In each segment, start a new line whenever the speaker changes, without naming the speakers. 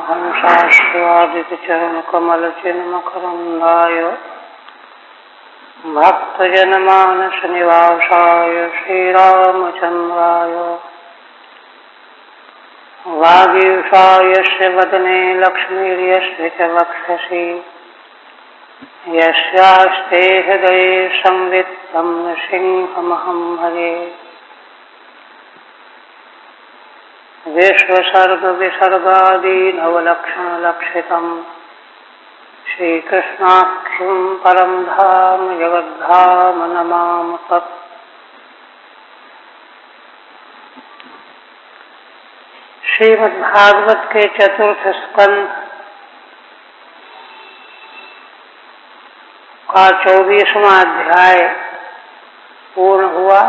हंसास्वादितचरणकमलचिन्मकरन्दाय भक्तजनमानसनिवासाय श्रीरामचन्द्राय वागीशायस्य वदने लक्ष्मीर्यस्य च वक्षसि यस्यास्ते हृदये संवित् तं नृसिंहमहं भजे। विश्वसर्गविसर्गादीनवलक्षणलक्षितं श्रीकृष्णाख्यं परं धाम जगद्धाम नमामि तत्। श्रीमद्भागवत के चतुर्थ स्कंध का 24वां अध्याय पूर्ण हुआ,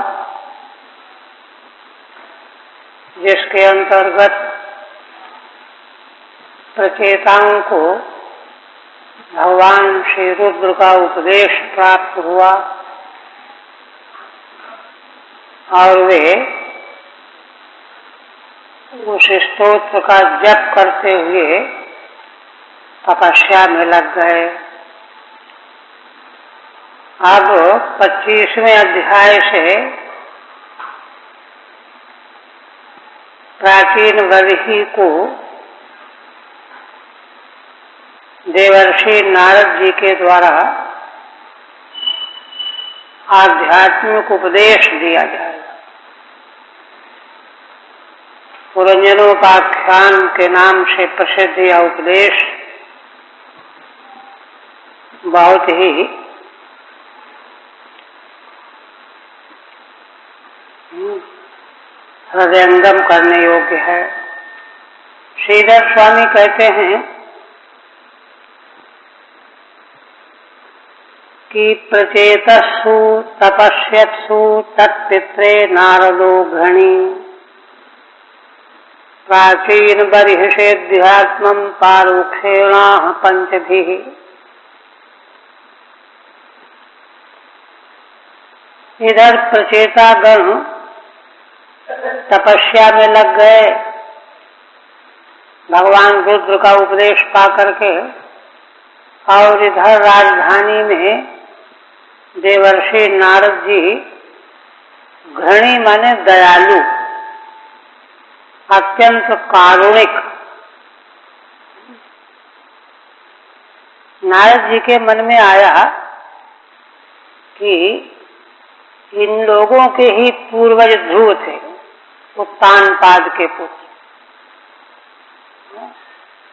जिसके अंतर्गत प्रचेताओं को भगवान श्री रुद्र का उपदेश प्राप्त हुआ और वे उस स्तोत्र का जप करते हुए तपस्या में लग गए। अब 25वें अध्याय से प्राचीन वर्षी को देवर्षि नारद जी के द्वारा आध्यात्मिक उपदेश दिया जाएगा। पुरंजनोपाख्यान के नाम से प्रसिद्ध यह उपदेश बहुत ही हृदयंगम करने योग्य है। श्रीधर स्वामी कहते हैं कि प्रचेतस्सु तपस्यत्सु तत्पित्रे नारदो घृणी प्राचीन बर्हिषेऽध्यात्मं पारोक्षेणाः पंचभिः। इधर प्रचेतागण तपस्या में लग गए भगवान रुद्र का उपदेश पा करके, और इधर राजधानी में देवर्षि नारद जी घृणी माने दयालु, अत्यंत कारुणिक। नारद जी के मन में आया कि इन लोगों के ही पूर्वज ध्रुव थे, उत्तानपाद के पुत्र,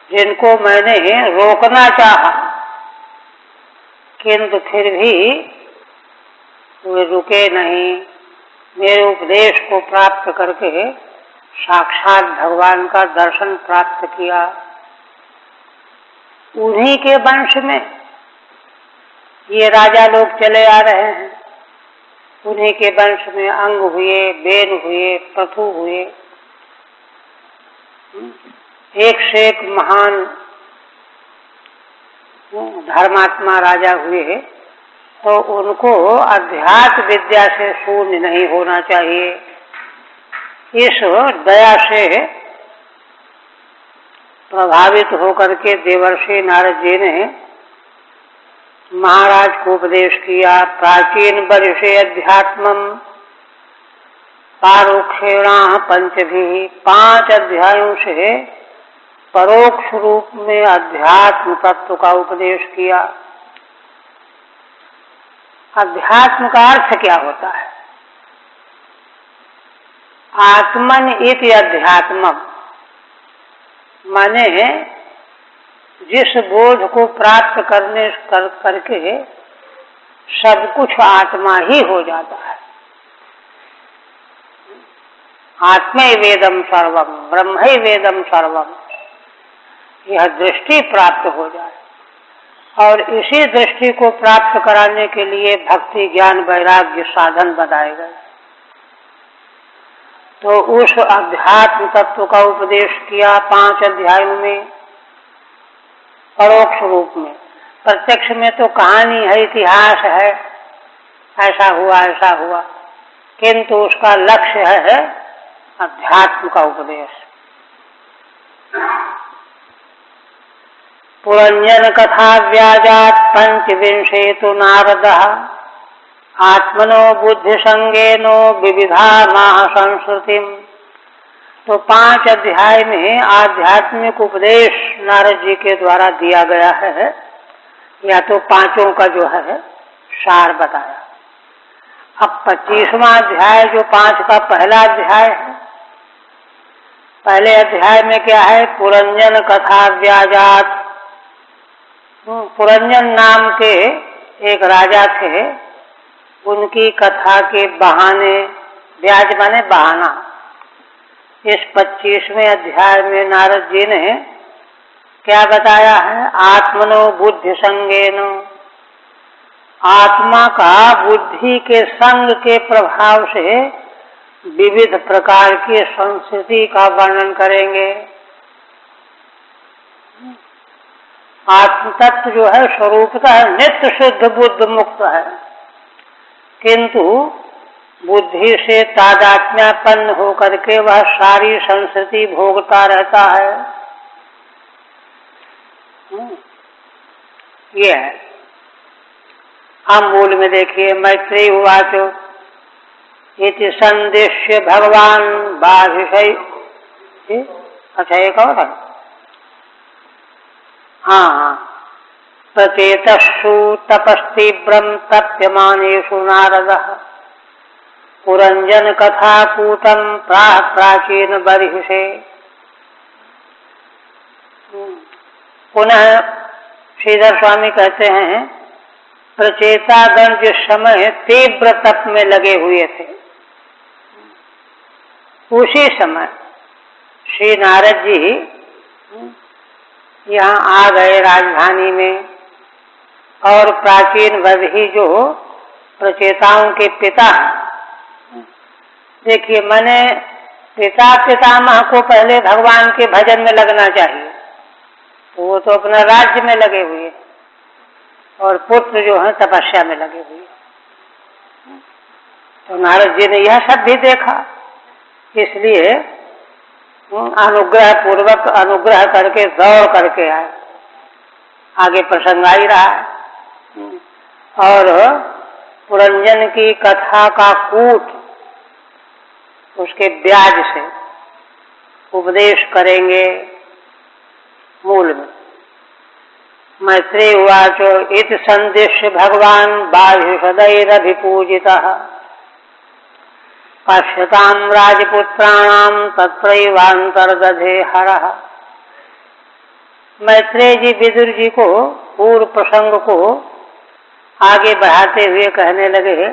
जिनको मैंने रोकना चाहा, किंतु फिर भी वे रुके नहीं। मेरे उपदेश को प्राप्त करके साक्षात भगवान का दर्शन प्राप्त किया। उन्हीं के वंश में ये राजा लोग चले आ रहे हैं, उन्हीं के वंश में अंग हुए, बेन हुए, पृथु हुए, एक से एक महान धर्मात्मा राजा हुए। तो उनको अध्यात्म विद्या से शून्य नहीं होना चाहिए। इस दया से प्रभावित होकर के देवर्षि नारद जी ने महाराज को उपदेश किया। प्राचीन वर्षे अध्यात्मम पारोक्षेणाः पंचभिः। 5 अध्यायों से परोक्ष रूप में अध्यात्म तत्व का उपदेश किया। अध्यात्म का अर्थ क्या होता है? आत्मन इति अध्यात्मम, माने जिस बोध को प्राप्त करके सब कुछ आत्मा ही हो जाता है। आत्मैवेदम सर्वम ब्रह्मैवेदम सर्वम, यह दृष्टि प्राप्त हो जाए। और इसी दृष्टि को प्राप्त कराने के लिए भक्ति, ज्ञान, वैराग्य साधन बनाए गए। तो उस अध्यात्म तत्व का उपदेश किया 5 अध्यायों में, परोक्ष रूप में। प्रत्यक्ष में तो कहानी है, इतिहास है, ऐसा हुआ, किंतु उसका लक्ष्य है अध्यात्म का उपदेश। पुरंजन कथा व्याजात पंचविंशे तो नारदः आत्मनो बुद्धि संगेनो विविधा माह संस्कृतिम। तो 5 अध्याय में आध्यात्मिक उपदेश नारद जी के द्वारा दिया गया है, या तो पांचों का जो है सार बताया। अब 25वां अध्याय जो 5 का पहला अध्याय है, पहले अध्याय में क्या है? पुरंजन कथा व्याजात। पुरंजन नाम के एक राजा थे, उनकी कथा के बहाने, व्याज माने बहाना, इस 25वें अध्याय में नारद जी ने क्या बताया है? आत्मनो बुद्धि संगेनो, आत्मा का बुद्धि के संग के प्रभाव से विविध प्रकार की संस्कृति का वर्णन करेंगे। आत्म तत्व जो है स्वरूपतः नित्य शुद्ध बुद्ध मुक्त है, किंतु बुद्धि से तादात्म्यपन्न होकर के वह सारी संस्कृति भोगता रहता है। ये है। हम मूल में देखिए, मैत्रेय उवाचो इति संदेश्य भगवान बाधिशय। अच्छा, एक और है। हाँ, प्रचेतस्सु तपस्तीव्रम तप्यमानेषु नारदः पुरंजन कथा कूटम प्राह प्राचीन बर्हिषे। पुनः श्रीधर स्वामी कहते हैं, प्रचेतागण जिस समय तीव्र तप में लगे हुए थे, उसी समय श्री नारद जी यहाँ आ गए राजधानी में, और प्राचीन बर्ही जो प्रचेताओं के पिता हैं, देखिए मैंने पिता पितामह को पहले भगवान के भजन में लगना चाहिए, तो वो तो अपना राज्य में लगे हुए, और पुत्र जो है तपस्या में लगे हुए। तो नारद जी ने यह सब भी देखा, इसलिए अनुग्रह पूर्वक अनुग्रह करके दौड़ करके आए। आगे प्रसंग आ ही रहा है। और पुरंजन की कथा का कूट, उसके ब्याज से उपदेश करेंगे मूल में। मैत्रेय उवाचो इति संदिश्य भगवान बाह्यसदैरभिपूजितः पश्यतां राजपुत्राणां तत्रैवान्तर्दधे हरः। मैत्रेय जी विदुर जी को पूर्व प्रसंग को आगे बढ़ाते हुए कहने लगे,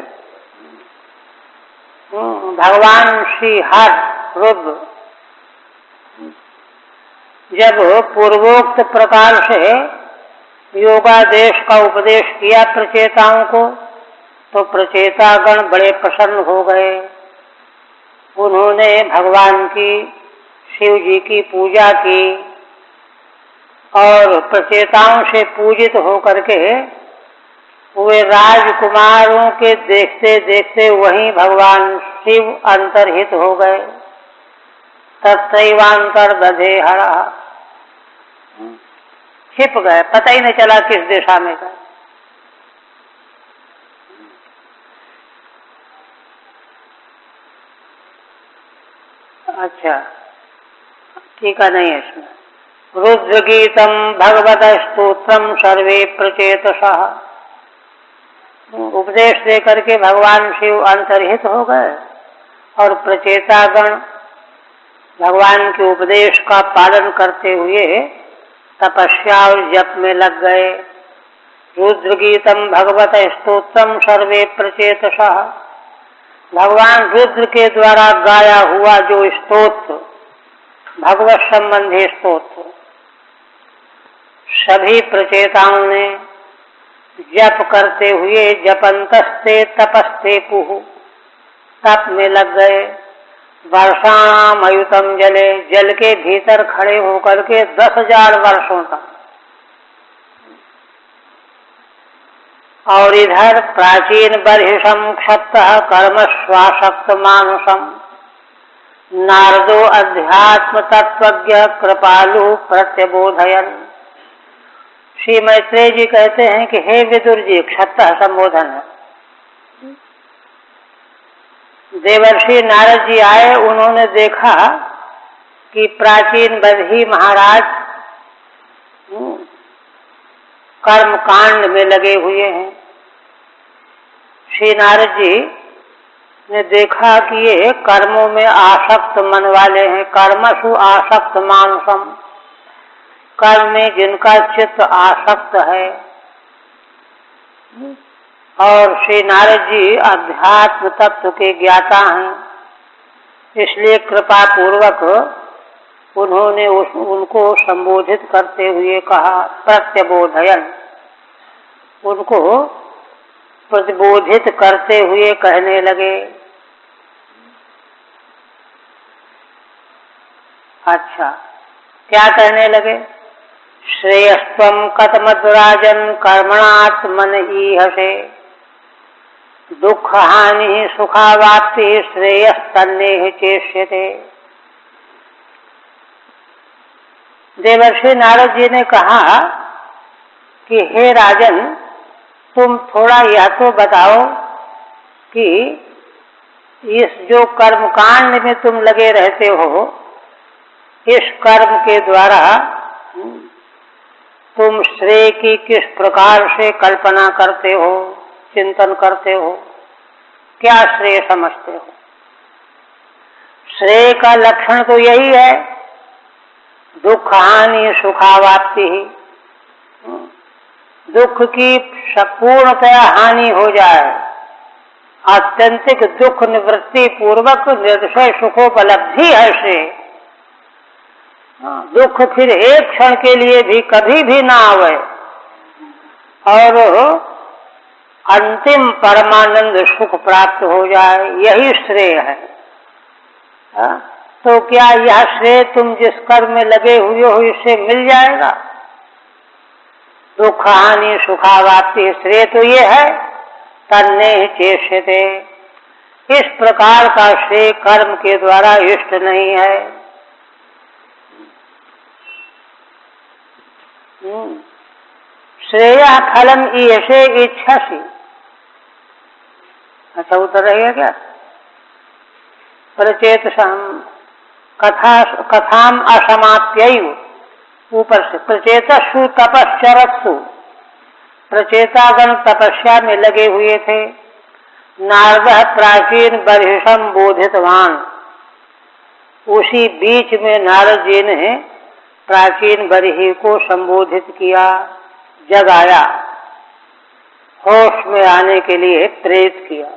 भगवान श्री हर रुद्र जब पूर्वोक्त प्रकार से योगादेश का उपदेश किया प्रचेताओं को, तो प्रचेतागण बड़े प्रसन्न हो गए। उन्होंने भगवान की, शिव जी की पूजा की, और प्रचेताओं से पूजित होकर के वे राजकुमारों के देखते देखते वहीं भगवान शिव अंतर्हित हो गए। तत्रैवान्तर्दधे हरः, छिप गए, पता ही नहीं चला किस दिशा में गए। अच्छा, ठीक है, नहीं है इसमें। रुद्र गीतम भगवत स्तोत्रम सर्वे प्रचेतसः, उपदेश दे करके भगवान शिव अंतर्हित हो गए, और प्रचेतागण भगवान के उपदेश का पालन करते हुए तपस्या और जप में लग गए। रुद्र गीतम भगवत स्तोत्रम सर्वे प्रचेतसः, भगवान रुद्र के द्वारा गाया हुआ जो स्तोत्र, भगवत संबंधी स्तोत्र, सभी प्रचेताओं ने जप करते हुए जपंतस्ते तपस्ते पुहु, तप में लग गए। वर्षाणाम अयुतम जले, जल के भीतर खड़े होकर के 10,000 वर्षों तक। और इधर प्राचीन बर्हिषम क्षप्तः कर्म स्वासक्त मानुषम नारदो अध्यात्म तत्वज्ञ कृपालु प्रत्यबोधयन्। श्री मैत्रेय जी कहते हैं कि हे विदुर जी, क्षत्रः संबोधन है। देवर्षि नारद जी आए, उन्होंने देखा कि प्राचीन बदही महाराज कर्म कांड में लगे हुए हैं। श्री नारद जी ने देखा कि ये कर्मों में आसक्त मन वाले हैं। कर्मसु आसक्त मानसम, कर्म में जिनका चित्त आसक्त है। और श्री नारद जी अध्यात्म तत्व के ज्ञाता हैं, इसलिए कृपा पूर्वक उन्होंने उनको संबोधित करते हुए कहा, प्रत्यबोधयन, उनको प्रतिबोधित करते हुए कहने लगे। अच्छा, क्या कहने लगे? श्रेयस्त्वं कथमद्राजन् कर्मणात्मन ईहसे, दुख हानि सुखावाप्ति श्रेयस्तन्नेह चेष्यते। देवर्षि नारद जी ने कहा कि हे राजन, तुम थोड़ा यह तो बताओ कि इस जो कर्मकांड में तुम लगे रहते हो, इस कर्म के द्वारा तुम श्रेय की किस प्रकार से कल्पना करते हो, चिंतन करते हो, क्या श्रेय समझते हो? श्रेय का लक्षण तो यही है, दुख हानि सुखावाप्ति ही। दुख की पूर्णतया हानि हो जाए, आत्यंतिक दुख निवृत्ति पूर्वक निर्दय सुखोपलब्धि है श्रेय। दुख फिर एक क्षण के लिए भी कभी भी ना आवे और अंतिम परमानंद सुख प्राप्त हो जाए, यही श्रेय है। तो क्या यह श्रेय तुम जिस कर्म में लगे हुए हो इससे मिल जाएगा? दुख हानि सुखावाप्ति, श्रेय तो ये है, तन्नेह चेष्यते, इस प्रकार का श्रेय कर्म के द्वारा इष्ट नहीं है। श्रेय फलम ईयसे इच्छसि। अच्छा, उत्तर रहेगा क्या? प्रचेतसाम कथाम असमाप्यैव, ऊपर से प्रचेतसु तपश्चरत्सु, प्रचेतागण तपस्या में लगे हुए थे। नारद प्राचीन बर्हिषम बोधितवान, उसी बीच में नारद जी ने प्राचीन बर्ही को संबोधित किया, जगाया, होश में आने के लिए प्रेरित किया।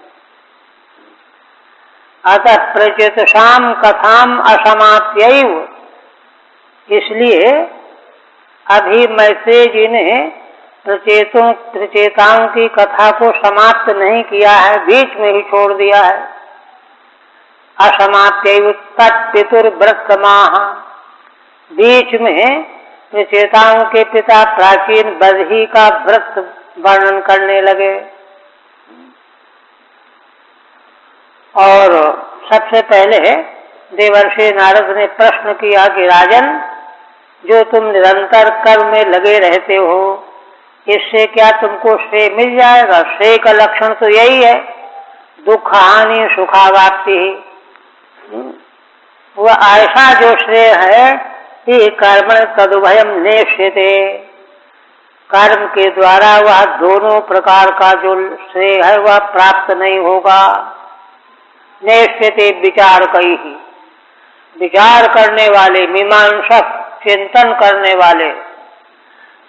अतः प्रचेतसाम कथाम असमाप्यैव, इसलिए अभी मैत्रेय जी ने प्रचेताओं की कथा को समाप्त नहीं किया है, बीच में ही छोड़ दिया है। असमाप्यैव तत्पितुर्व्रतमाह, बीच में प्रचेताओं के पिता प्राचीन बदही का व्रत वर्णन करने लगे। और सबसे पहले देवर्षि नारद ने प्रश्न किया कि राजन, जो तुम निरंतर कर्म में लगे रहते हो, इससे क्या तुमको श्रेय मिल जाएगा? श्रेय का लक्षण तो यही है, दुख हानि सुखावाप्ति। वह ऐसा जो श्रेय है कि कर्म तदुभयम नेष्यते, कर्म के द्वारा वह दोनों प्रकार का जो श्रेय है वह प्राप्त नहीं होगा। नेष्यते विचार कई ही, विचार करने वाले, मीमांसक, चिंतन करने वाले,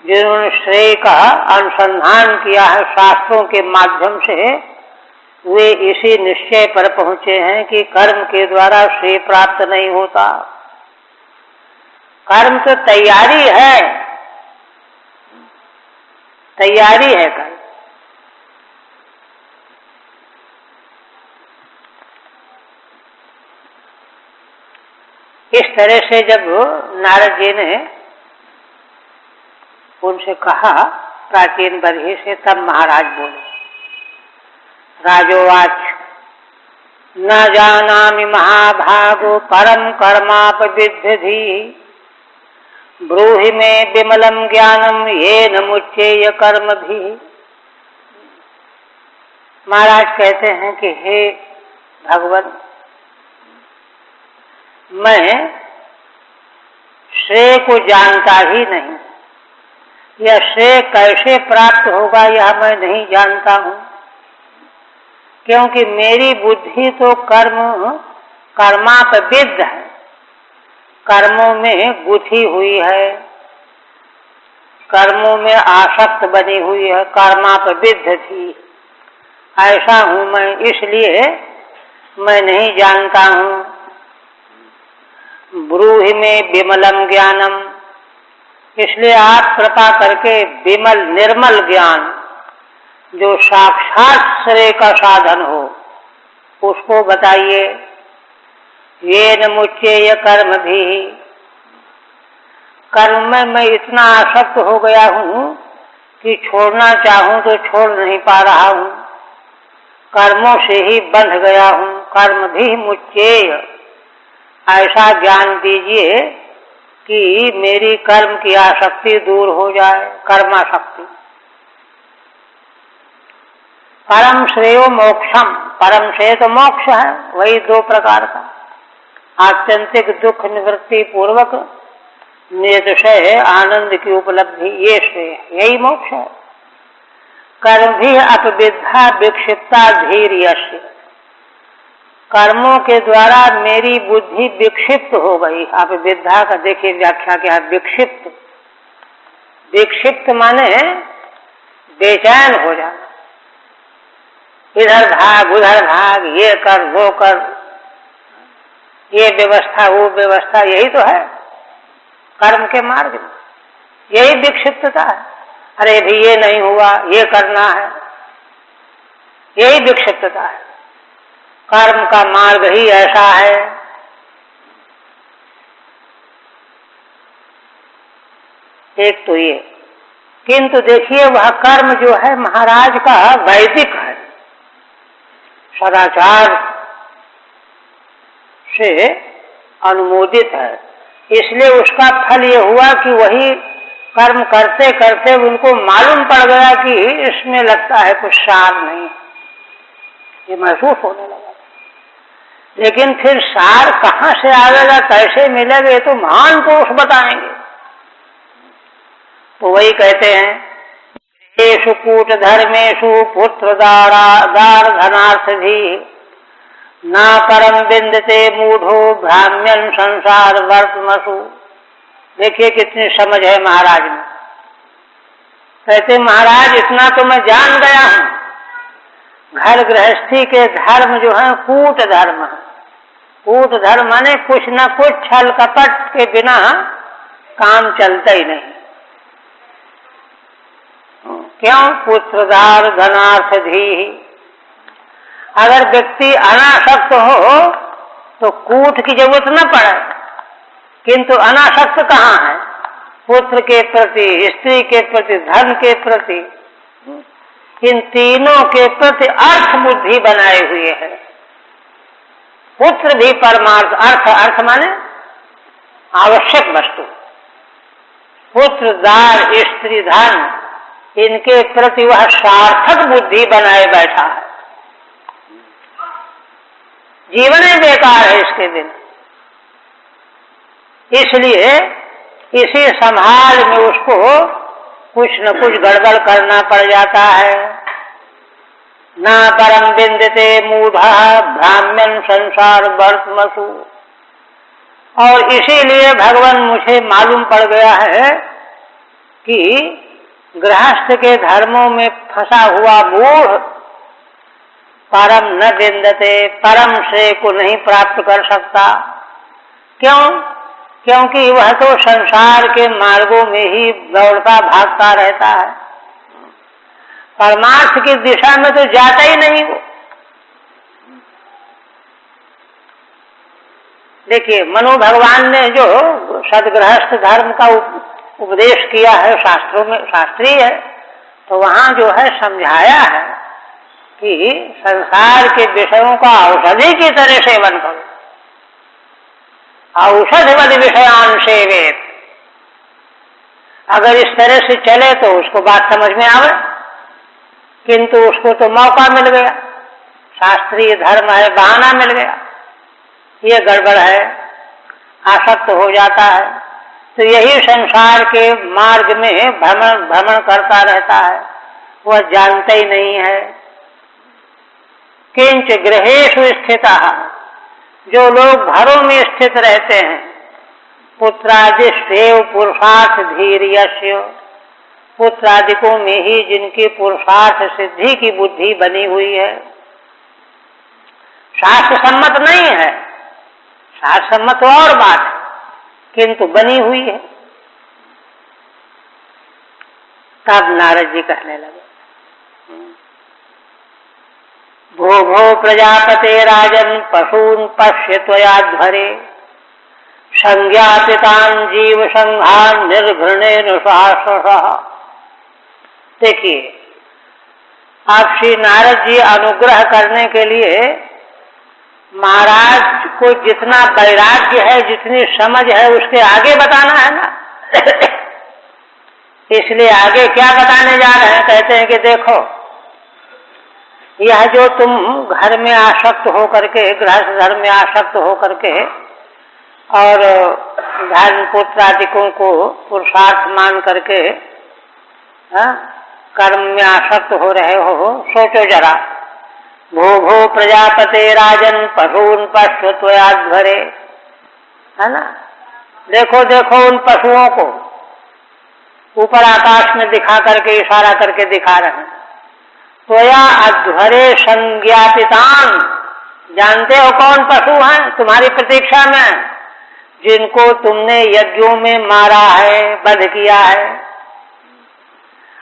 जिन्होंने श्रेय का अनुसंधान किया है शास्त्रों के माध्यम से, वे इसी निश्चय पर पहुंचे हैं कि कर्म के द्वारा श्रेय प्राप्त नहीं होता। कर्म तो तैयारी है, तैयारी है कर्म। इस तरह से जब नारद जी ने उनसे कहा प्राचीन बर्ही से, तब महाराज बोले, राजोवाच न जानामि महाभागो परम कर्मापविद्धि ब्रूहि में विमलम ज्ञानम येन मुच्येय कर्म भी। महाराज कहते हैं कि हे भगवान, मैं श्रेय को जानता ही नहीं, यह श्रेय कैसे प्राप्त होगा यह मैं नहीं जानता हूँ, क्योंकि मेरी बुद्धि तो कर्मापविद्ध है, कर्मों में गुथी हुई है, कर्मों में आसक्त बनी हुई है, कर्मापविद्ध थी। ऐसा हूँ मैं, इसलिए मैं नहीं जानता हूँ। ब्रूहि में विमलम ज्ञानम, इसलिए आप कृपा करके विमल निर्मल ज्ञान जो साक्षात श्रेय का साधन हो उसको बताइए। येन मुच्येय कर्म भी, कर्म में मैं इतना आसक्त हो गया हूँ कि छोड़ना चाहूं तो छोड़ नहीं पा रहा हूँ, कर्मों से ही बंध गया हूँ। कर्म भी मुच्येय, ऐसा ज्ञान दीजिए कि मेरी कर्म की आसक्ति दूर हो जाए, कर्मासक्ति। परम श्रेयो मोक्षम, परम श्रेय तो मोक्ष है, वही दो प्रकार का, आत्यंतिक दुख निवृत्ति पूर्वक निर्दय आनंद की उपलब्धि, ये श्रेय, यही मोक्ष है। कर्म भी अपविद्धा विक्षिप्ता धीर्यस्य, कर्मों के द्वारा मेरी बुद्धि विक्षिप्त हो गई। आप विद्या का देखिए व्याख्या क्या है, विक्षिप्त। विक्षिप्त माने बेचैन हो जाना, इधर भाग उधर भाग, ये कर वो कर, ये व्यवस्था वो व्यवस्था, यही तो है कर्म के मार्ग में, यही विक्षिप्तता है। अरे भी ये नहीं हुआ, ये करना है, यही विक्षिप्तता है। कर्म का मार्ग ही ऐसा है। एक तो ये, किंतु देखिए वह कर्म जो है महाराज का वैदिक है, सदाचार से अनुमोदित है, इसलिए उसका फल ये हुआ कि वही कर्म करते करते उनको मालूम पड़ गया कि इसमें लगता है कुछ सार नहीं, ये महसूस होने लगा। लेकिन फिर सार कहाँ से आएगा, कैसे मिलेगा, ये तो महान पुरुष बताएंगे। तो वही कहते हैं, येषु कूट धर्मेषु पुत्र दार धनार्थ भी ना परम बिंदते मूढ़ो भ्राम्यन संसार वर्तमसु। देखिए कितनी समझ है महाराज में। कहते महाराज इतना तो मैं जान गया हूं, घर गृहस्थी के धर्म जो है कूट धर्म है। कूट धर्म माने कुछ न कुछ छल कपट के बिना काम चलता ही नहीं। क्यों? पुत्रदार धनार्थ धी। अगर व्यक्ति अनासक्त हो तो कूट की जरूरत न पड़े, किंतु अनासक्त कहाँ है? पुत्र के प्रति, स्त्री के प्रति, धन के प्रति, इन तीनों के प्रति अर्थ बुद्धि बनाए हुए है। पुत्र भी परमार्थ, अर्थ, अर्थ माने आवश्यक वस्तु। पुत्र, दार, स्त्री, धन, इनके प्रति वह सार्थक बुद्धि बनाए बैठा है। जीवन ही बेकार है इसके बिना। इसलिए इसी संभाल में उसको कुछ न कुछ गड़बड़ करना पड़ जाता है। ना परम बिंदते मूढ़ा भ्राम्यन संसार वर्तमसु। और इसीलिए भगवान मुझे मालूम पड़ गया है कि गृहस्थ के धर्मों में फंसा हुआ मूढ़ परम न बिंदते, परम श्रेय को नहीं प्राप्त कर सकता। क्यों? क्योंकि वह तो संसार के मार्गों में ही दौड़ता भागता रहता है, परमार्थ की दिशा में तो जाता ही नहीं वो। देखिए मनु भगवान ने जो सदगृहस्थ धर्म का उपदेश किया है, शास्त्रों में शास्त्रीय है, तो वहां जो है समझाया है कि संसार के विषयों का औषधि की तरह सेवन करो। औषधवद विषयान सेवेत, अगर इस तरह से चले तो उसको बात समझ में आवे, किंतु उसको तो मौका मिल गया, शास्त्रीय धर्म है, बहाना मिल गया, ये गड़बड़ है, आसक्त हो जाता है। तो यही संसार के मार्ग में भ्रमण करता रहता है, वह जानता ही नहीं है। किंच गृहेषु स्थितः, जो लोग घरों में स्थित रहते हैं, पुत्रादिष्टेव पुरुषार्थ धीर्यस्य, पुत्रादिकों में ही जिनकी पुरुषार्थ सिद्धि की बुद्धि बनी हुई है, शास्त्र सम्मत नहीं है, शास्त्र सम्मत और बात है, किंतु बनी हुई है। तब नारद जी कहने लगे, भो भो प्रजापते राजन पशून पश्य त्वयाध्वरे, संज्ञापितान जीव संघान निर्घृणेन सहस्रशः। देखिए, आप श्री नारद जी अनुग्रह करने के लिए महाराज को जितना वैराग्य है, जितनी समझ है, उसके आगे बताना है ना। इसलिए आगे क्या बताने जा रहे हैं, कहते हैं कि देखो, यह जो तुम घर में आसक्त होकर के, गृहस्थ धर्म में आसक्त होकर के और धर्म पुत्रादिकों को पुरुषार्थ मान करके कर्म में आसक्त हो रहे हो, सोचो जरा, भो भो प्रजापते राजन पशून पश्य त्वयाध्वरे, है ना। देखो देखो उन पशुओं को, ऊपर आकाश में दिखा करके, इशारा करके दिखा रहे हैं, त्वया अध्वरे संज्ञापितान, जानते हो कौन पशु हैं तुम्हारी प्रतीक्षा में, जिनको तुमने यज्ञों में मारा है, वध किया है।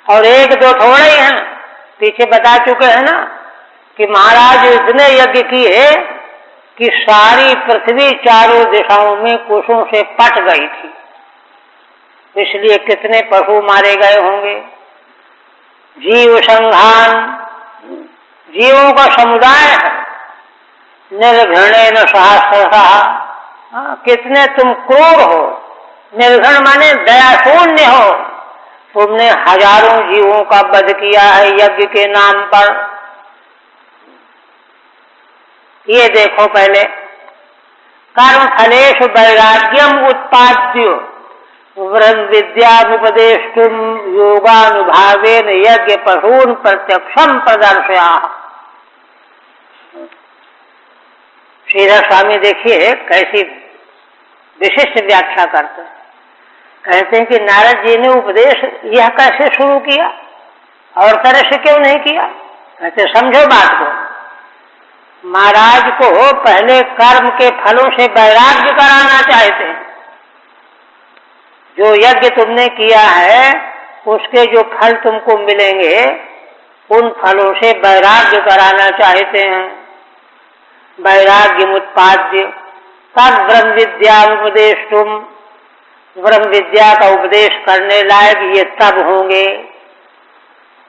और एक दो थोड़े ही हैं, पीछे बता चुके हैं ना कि महाराज इतने यज्ञ किए कि सारी पृथ्वी चारों दिशाओं में कुशों से पट गई थी, इसलिए कितने पशु मारे गए होंगे। जीव संघान, जीवों का समुदाय है, निर्घृणेन सहस्रशः, कितने तुम क्रूर हो, निर्घृण माने दया शून्य हो, तुमने हजारों जीवों का वध किया है यज्ञ के नाम पर। ये देखो, पहले कर्म फलेषु वैराग्यम उत्पाद्य ब्रह्म विद्यामुपदेष्टुम योगानुभावेन यज्ञ पशून प्रत्यक्षम प्रदर्शया। श्रीधर स्वामी देखिए कैसी विशिष्ट व्याख्या करते हैं। कहते हैं कि नारद जी ने उपदेश यह कैसे शुरू किया, और तरह से क्यों नहीं किया। कहते समझो बात को, महाराज को पहले कर्म के फलों से वैराग्य कराना चाहते हैं। जो यज्ञ तुमने किया है उसके जो फल तुमको मिलेंगे, उन फलों से वैराग्य कराना चाहते हैं। वैराग्य उत्पाद्य तद ब्रह्म विद्या उपदेश, तुम ब्रह्म विद्या का उपदेश करने लायक ये तब होंगे।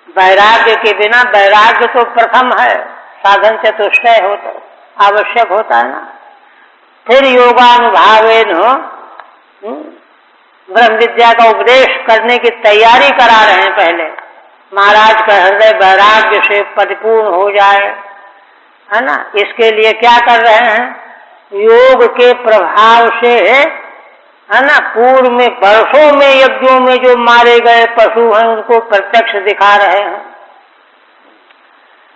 वैराग्य के बिना, वैराग्य तो प्रथम है, साधन चतुष्टय होता, आवश्यक होता है ना। फिर योगानुभावेन ब्रह्म विद्या का उपदेश करने की तैयारी करा रहे हैं। पहले महाराज का हृदय वैराग्य से परिपूर्ण हो जाए, है ना। इसके लिए क्या कर रहे हैं, योग के प्रभाव से, है ना, पूर्व में वर्षों में यज्ञों में जो मारे गए पशु हैं उनको प्रत्यक्ष दिखा रहे हैं।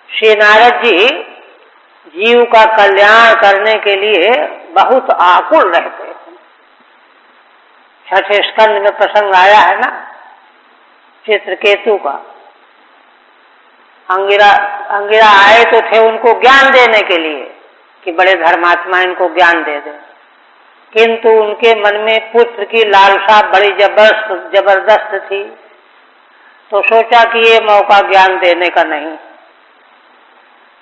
श्री नारद जी जीव का कल्याण करने के लिए बहुत आकुल रहते हैं। छठे स्कंद में प्रसंग आया है ना, चित्रकेतु का। अंगिरा आए तो थे उनको ज्ञान देने के लिए कि बड़े धर्मात्मा इनको ज्ञान दे दे, किंतु उनके मन में पुत्र की लालसा बड़ी जबरदस्त थी, तो सोचा कि ये मौका ज्ञान देने का नहीं,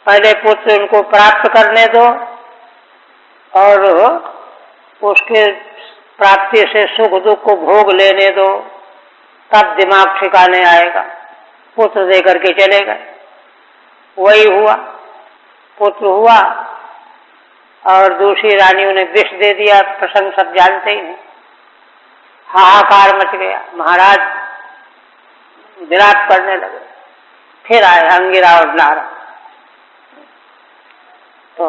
पहले पुत्र उनको प्राप्त करने दो और उसके प्राप्ति से सुख दुख को भोग लेने दो, तब दिमाग ठिकाने आएगा। पुत्र दे करके चले गए, वही हुआ, पुत्र हुआ और दूसरी रानियों ने विष दे दिया। प्रसंग सब जानते ही हैं। हाहाकार मच गया। महाराज विलाप करने लगे। फिर आए अंगिरा और नारद। तो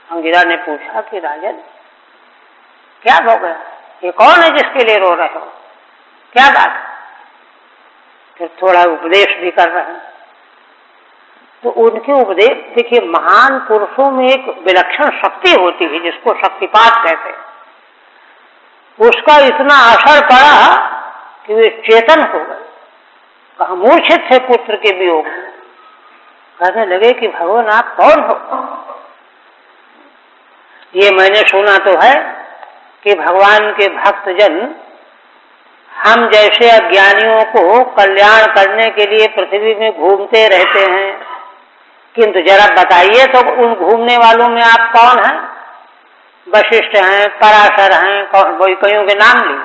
अंगिरा ने पूछा कि राजन क्या हो गया, ये कौन है जिसके लिए रो रहे हो, क्या बात? फिर थोड़ा उपदेश भी कर रहे हैं। तो उनके उपदेश देखिए, महान पुरुषों में एक विलक्षण शक्ति होती है जिसको शक्तिपात कहते हैं। उसका इतना असर पड़ा कि वे चेतन हो गए, कहा मूर्छित थे पुत्र के वियोग में। कहने लगे कि भगवान आप कौन हो? ये मैंने सुना तो है कि भगवान के भक्तजन हम जैसे अज्ञानियों को कल्याण करने के लिए पृथ्वी में घूमते रहते हैं, किंतु जरा बताइए तो उन घूमने वालों में आप कौन हैं? वशिष्ठ हैं, पराशर हैं, वही कईयों के नाम लिए।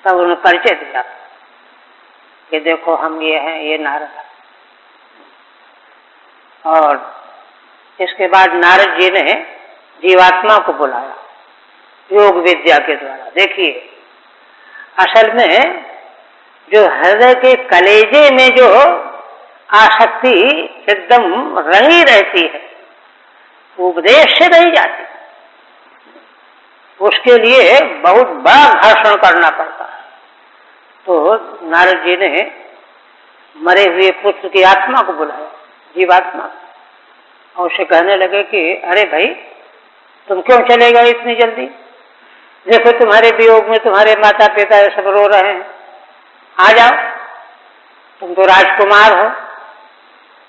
तब उन्होंने परिचय दिया कि देखो हम ये हैं, ये नारद है। और इसके बाद नारद जी ने जीवात्मा को बुलाया योग विद्या के द्वारा। देखिए, असल में जो हृदय के कलेजे में जो आसक्ति एकदम रंगी रहती है, उपदेश से नहीं जाती, उसके लिए बहुत बड़ा घर्षण करना पड़ता है। तो नारद जी ने मरे हुए पुत्र की आत्मा को बुलाया, जीवात्मा, और उसे कहने लगे कि अरे भाई तुम क्यों चले गए इतनी जल्दी? देखो तुम्हारे वियोग में तुम्हारे माता पिता ये सब रो रहे हैं, आ जाओ, तुम तो राजकुमार हो,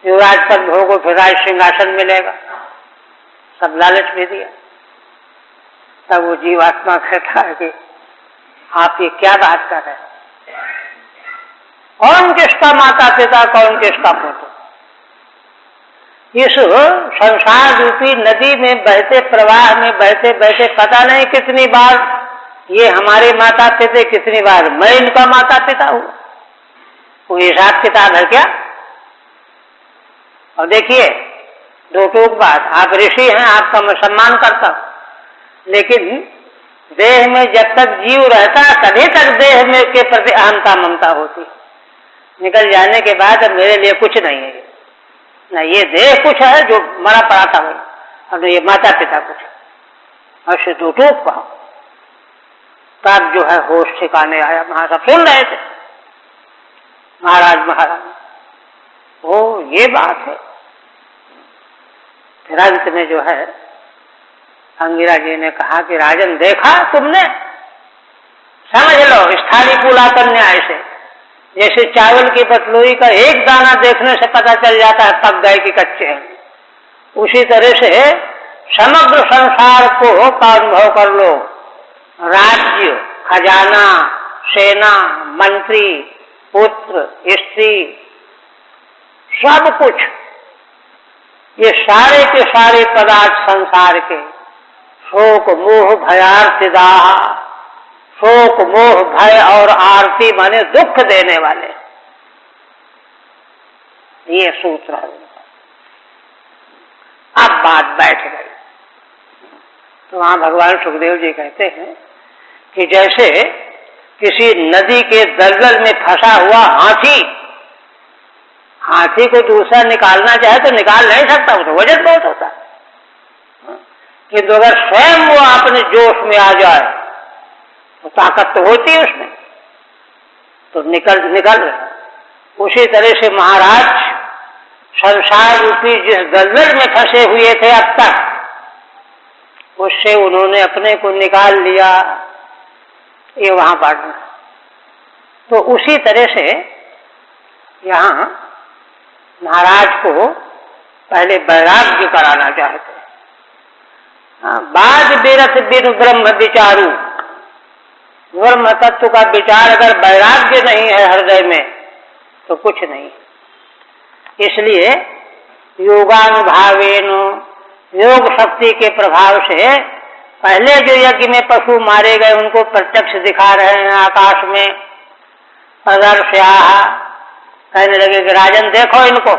युवराज पद भोगो, फिर राज सिंहासन मिलेगा। सब लालच भी दिया। तब वो जीवात्मा कहता है कि आप ये क्या बात कर रहे हैं? कौन किसका माता पिता, कौन किसका पुत्र? इस संसार रूपी नदी में बहते प्रवाह में बहते बहते पता नहीं कितनी बार ये हमारे माता पिता, कितनी बार मैं इनका माता पिता हूं। कोई हिसाब किताब है क्या? और देखिए, दो टूक बात, आप ऋषि हैं, आपका मैं सम्मान करता हूं, लेकिन देह में जब तक जीव रहता तभी तक देह में के प्रति अहंता ममता होती। निकल जाने के बाद अब मेरे लिए कुछ नहीं है, न ये देह कुछ है जो मरा पड़ा था वही, और ये माता पिता कुछ है। और से दो टूक पाओ। तब जो है होश ठिकाने आया। महाराज सुन रहे थे, महाराज ओ ये बात है। फिर अंत में जो है अंगिरा जी ने कहा कि राजन देखा तुमने, समझ लो स्थाली पुलातन न्याय से, जैसे चावल की पतलोई का एक दाना देखने से पता चल जाता है पक गए कि कच्चे हैं, उसी तरह से समग्र संसार को का अनुभव कर लो। राज्य, खजाना, सेना, मंत्री, पुत्र, स्त्री, सब कुछ, ये सारे के सारे पदार्थ संसार के शोक मोह भयार्तिदाह, शोक मोह भय और आरती माने दुख देने वाले, ये सूत्र है। अब बात बैठ गई। तो वहां भगवान सुखदेव जी कहते हैं कि जैसे किसी नदी के दलदल में फंसा हुआ हाथी को दूसरा निकालना चाहे तो निकाल नहीं सकता, वो तो वजन बहुत होता है, किंतु अगर स्वयं वो अपने जोश में आ जाए तो ताकत तो होती है उसमें, तो निकल उसी तरह से महाराज संसार रूपी जिस दलदल में फंसे हुए थे अब तक, उससे उन्होंने अपने को निकाल लिया। ये वहां बढ़ना, तो उसी तरह से यहाँ महाराज को पहले वैराग्य कराना चाहते हैं। बाद बिरथ बिन ब्रह्म विचारू, ब्रह्म तत्व का विचार अगर वैराग्य नहीं है हृदय में तो कुछ नहीं। इसलिए योगानुभावेन, योग शक्ति के प्रभाव से पहले जो यज्ञ में पशु मारे गए उनको प्रत्यक्ष दिखा रहे हैं आकाश में। प्रदर्श्याः, कहने लगे कि राजन देखो इनको,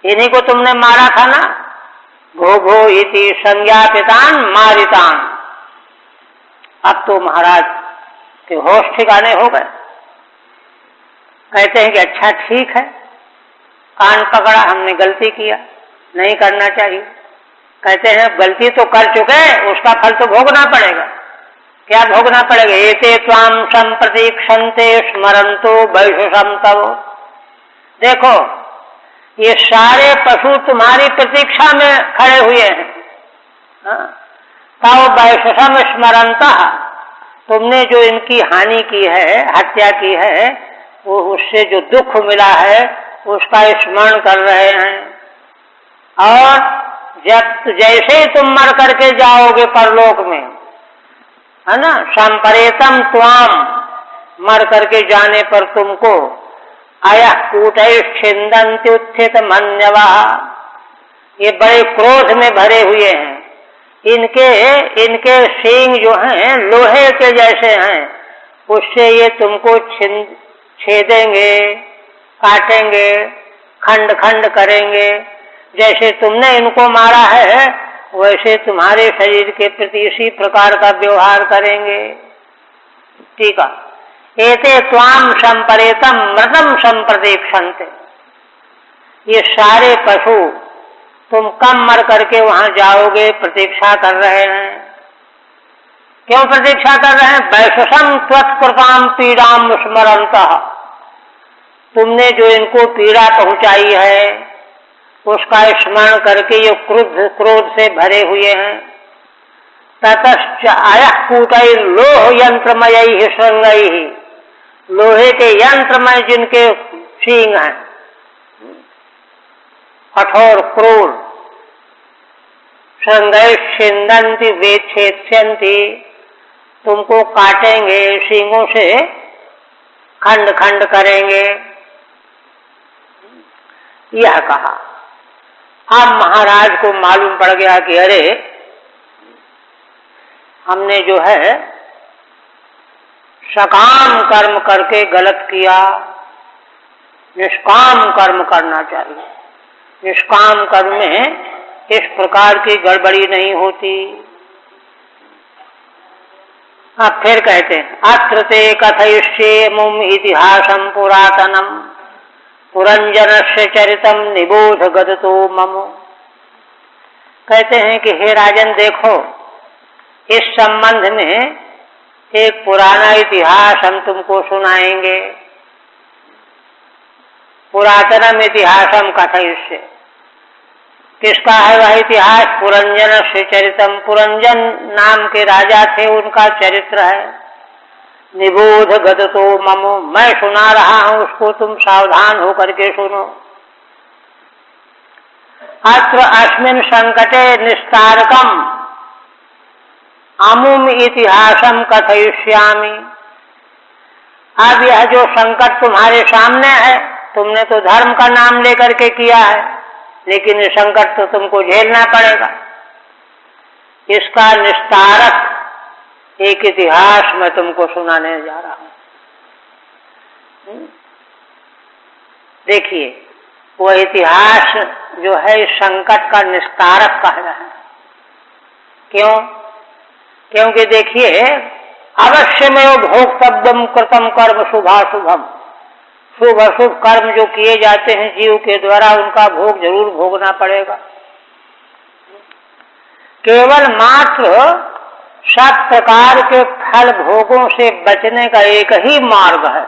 इन्हीं को तुमने मारा था ना, भो भो इति संज्ञापितान मारितान। अब तो महाराज कि होश ठिकाने हो गए। कहते हैं कि अच्छा ठीक है, कान पकड़ा, हमने गलती किया, नहीं करना चाहिए। कहते हैं गलती तो कर चुके, उसका फल तो भोगना पड़ेगा। क्या भोगना पड़ेगा? एते त्वाम संप्रतीक्षन्ते स्मरन्तो वैशुषम तव। देखो ये सारे पशु तुम्हारी प्रतीक्षा में खड़े हुए हैं। तव वैशुषम स्मरन्तः, तुमने जो इनकी हानि की है, हत्या की है, वो उससे जो दुख मिला है उसका स्मरण कर रहे हैं। और जब जैसे ही तुम मर करके जाओगे परलोक में, है ना, संपरेतम त्वाम, मर करके जाने पर तुमको अयः कूटैश्छिन्दन्ति उत्थित मन्यवा, ये बड़े क्रोध में भरे हुए हैं। इनके सींग जो हैं लोहे के जैसे हैं, उससे ये तुमको छेदेंगे, काटेंगे, खंड खंड करेंगे। जैसे तुमने इनको मारा है वैसे तुम्हारे शरीर के प्रति इसी प्रकार का व्यवहार करेंगे। ठीक है। एते त्वाम संपरेतम मृतम संप्रतीक्षन्ते, ये सारे पशु तुम कब मर करके वहां जाओगे प्रतीक्षा कर रहे हैं। क्यों प्रतीक्षा कर रहे हैं? वैशुषम त्वत्कृताम पीड़ाम स्मरन्तः, तुमने जो इनको पीड़ा पहुंचाई है उसका स्मरण करके ये क्रोध से भरे हुए हैं। ततश्च अयः कूटैर्लोह यंत्रमयैः शृंगैः, लोहे के यंत्रमय जिनके सींग हैं, कठोर क्रूर, शृंगैश्छिन्दन्ति वेच्छेत्स्यन्ति, तुमको काटेंगे, सींगों से खंड खंड करेंगे, यह कहा। अब महाराज को मालूम पड़ गया कि अरे हमने जो है सकाम कर्म करके गलत किया, निष्काम कर्म करना चाहिए। निष्काम कर्म में इस प्रकार की गड़बड़ी नहीं होती। अब फिर कहते हैं अत्र ते कथयिष्येमुम इतिहासं पुरातनम पुरंजनस्य चरितम निबोध गदतो मम। कहते हैं कि हे राजन देखो, इस संबंध में एक पुराना इतिहास हम तुमको सुनाएंगे। पुरातनम इतिहासम कथयिष्ये, किसका है वह इतिहास? पुरंजनस्य चरितम, पुरंजन नाम के राजा थे, उनका चरित्र है। निबोध गदतो ममो, मैं सुना रहा हूं, उसको तुम सावधान होकर के सुनो। अत्र अस्मिन् संकटे निस्तारकम अमुम इतिहासम कथयिष्यामि। अब यह जो संकट तुम्हारे सामने है, तुमने तो धर्म का नाम लेकर के किया है, लेकिन ये संकट तो तुमको झेलना पड़ेगा। इसका निस्तारक एक इतिहास मैं तुमको सुनाने जा रहा हूं। देखिए वो इतिहास जो है इस संकट का निस्तारक कह रहा है। क्यों? क्योंकि देखिए अवश्यमेव भोक्तव्यम कृतम कर्म शुभाशुभम, शुभ अशुभ कर्म जो किए जाते हैं जीव के द्वारा, उनका भोग जरूर भोगना पड़ेगा। केवल मात्र सब प्रकार के फल भोगों से बचने का एक ही मार्ग है,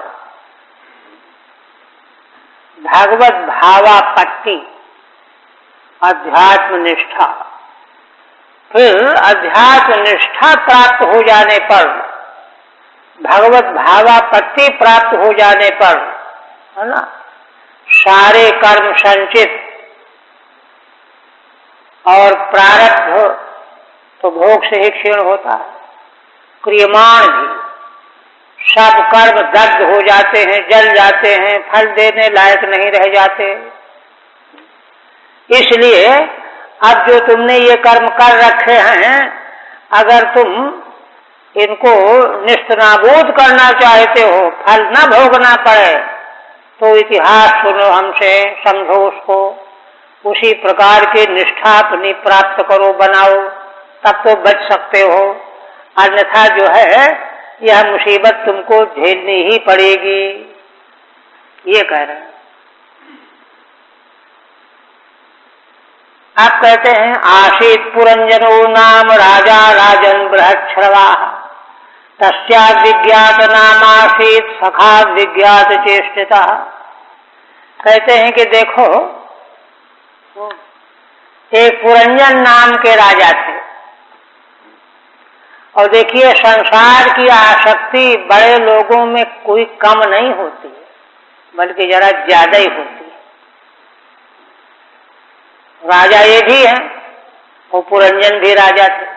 भगवत भावापत्ति, अध्यात्म निष्ठा। फिर अध्यात्म निष्ठा प्राप्त हो जाने पर, भगवत भावापत्ति प्राप्त हो जाने पर, है ना, सारे कर्म संचित और प्रारब्ध तो भोग से ही क्षीण होता है, क्रियमाण भी सब कर्म दग्ध हो जाते हैं, जल जाते हैं, फल देने लायक नहीं रह जाते। इसलिए अब जो तुमने ये कर्म कर रखे हैं, अगर तुम इनको निस्तनाबूद करना चाहते हो, फल न भोगना पड़े, तो इतिहास सुनो हमसे, समझो उसको, उसी प्रकार की निष्ठा अपनी प्राप्त करो, बनाओ, तब तो बच सकते हो। अन्यथा जो है यह मुसीबत तुमको झेलनी ही पड़ेगी, ये कह रहे हैं। आप कहते हैं आसीत पुरंजनो नाम राजा राजन बृहच्छ्रवाः तस्याद् विज्ञात नामासीत सखा विज्ञात चेष्टितः। कहते हैं कि देखो, एक पुरंजन नाम के राजा थे, और देखिए संसार की आसक्ति बड़े लोगों में कोई कम नहीं होती, बल्कि जरा ज्यादा ही होती है। राजा ये भी हैं, वो पुरंजन भी राजा थे।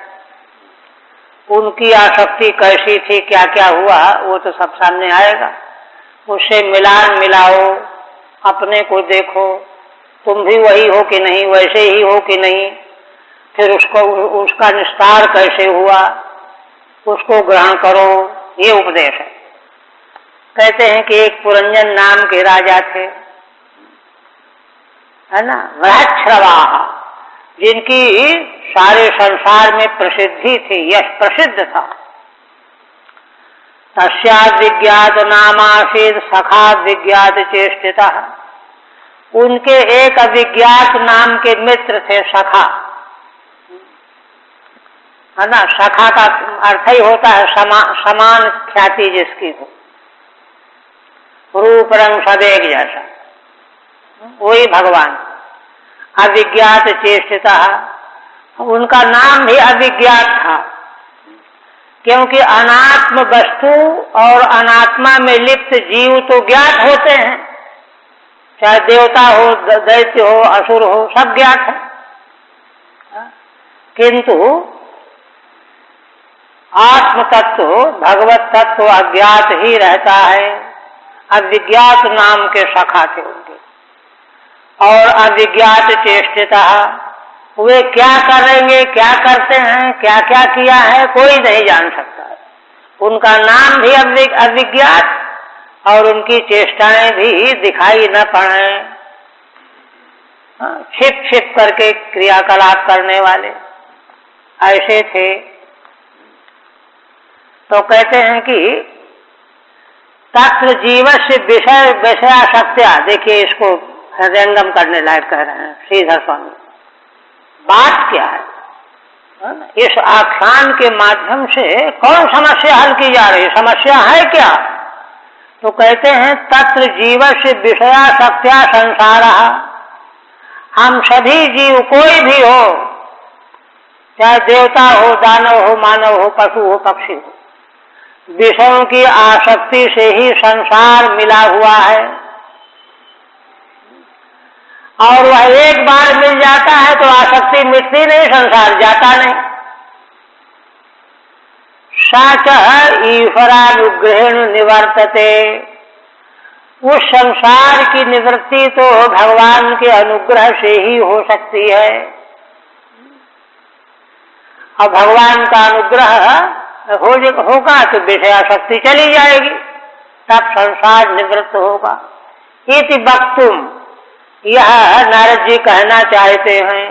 उनकी आसक्ति कैसी थी, क्या क्या हुआ, वो तो सब सामने आएगा। उससे मिलान मिलाओ, अपने को देखो, तुम भी वही हो कि नहीं, वैसे ही हो कि नहीं, फिर उसका निस्तार कैसे हुआ, उसको ग्रहण करो, ये उपदेश है। कहते हैं कि एक पुरंजन नाम के राजा थे, है ना, बृहच्छ्रवाः, जिनकी सारे संसार में प्रसिद्धि थी, यश प्रसिद्ध था। तस्याद् विज्ञात नामासीत सखा विज्ञात चेष्टितः। उनके एक अविज्ञात नाम के मित्र थे, सखा, है ना। सखा का अर्थ ही होता है समान ख्याति जिसकी हो, रूप रंग सब एक जैसा, वही भगवान। अविज्ञात चेष्टितः, उनका नाम भी अविज्ञात था, क्योंकि अनात्म वस्तु और अनात्मा में लिप्त जीव तो ज्ञात होते हैं, चाहे देवता हो, दैत्य हो, असुर हो, सब ज्ञात है। किंतु आत्म तत्व, भगवत तत्व अज्ञात ही रहता है। अविज्ञात नाम के सखा थे उनके, और अविज्ञात चेष्टिता, वे क्या करेंगे, क्या करते हैं, क्या क्या किया है, कोई नहीं जान सकता। उनका नाम भी अविज्ञात, और उनकी चेष्टाएं भी दिखाई न पड़े, छिप छिप करके क्रियाकलाप करने वाले ऐसे थे। तो कहते हैं कि तत्र जीवस्य विषय विषयासक्त्या, देखिए इसको हृदयंगम करने लायक कह रहे हैं श्रीधर स्वामी। बात क्या है, इस आख्यान के माध्यम से कौन समस्या हल की जा रही है, समस्या है क्या? तो कहते हैं तत्र जीवस्य विषयासक्त्या संसारः, हम सभी जीव, कोई भी हो, चाहे देवता हो, दानव हो, मानव हो, पशु हो, पक्षी हो, विषयों की आसक्ति से ही संसार मिला हुआ है। और वह एक बार मिल जाता है तो आसक्ति मिटती नहीं, संसार जाता नहीं। साचः ईश्वरानुग्रहेण निवर्तते, उस संसार की निवृत्ति तो भगवान के अनुग्रह से ही हो सकती है। और भगवान का अनुग्रह होगा तो विषयासक्ति चली जाएगी, तब संसार निवृत्त होगा। इति वक्तुम, यह नारद जी कहना चाहते हैं।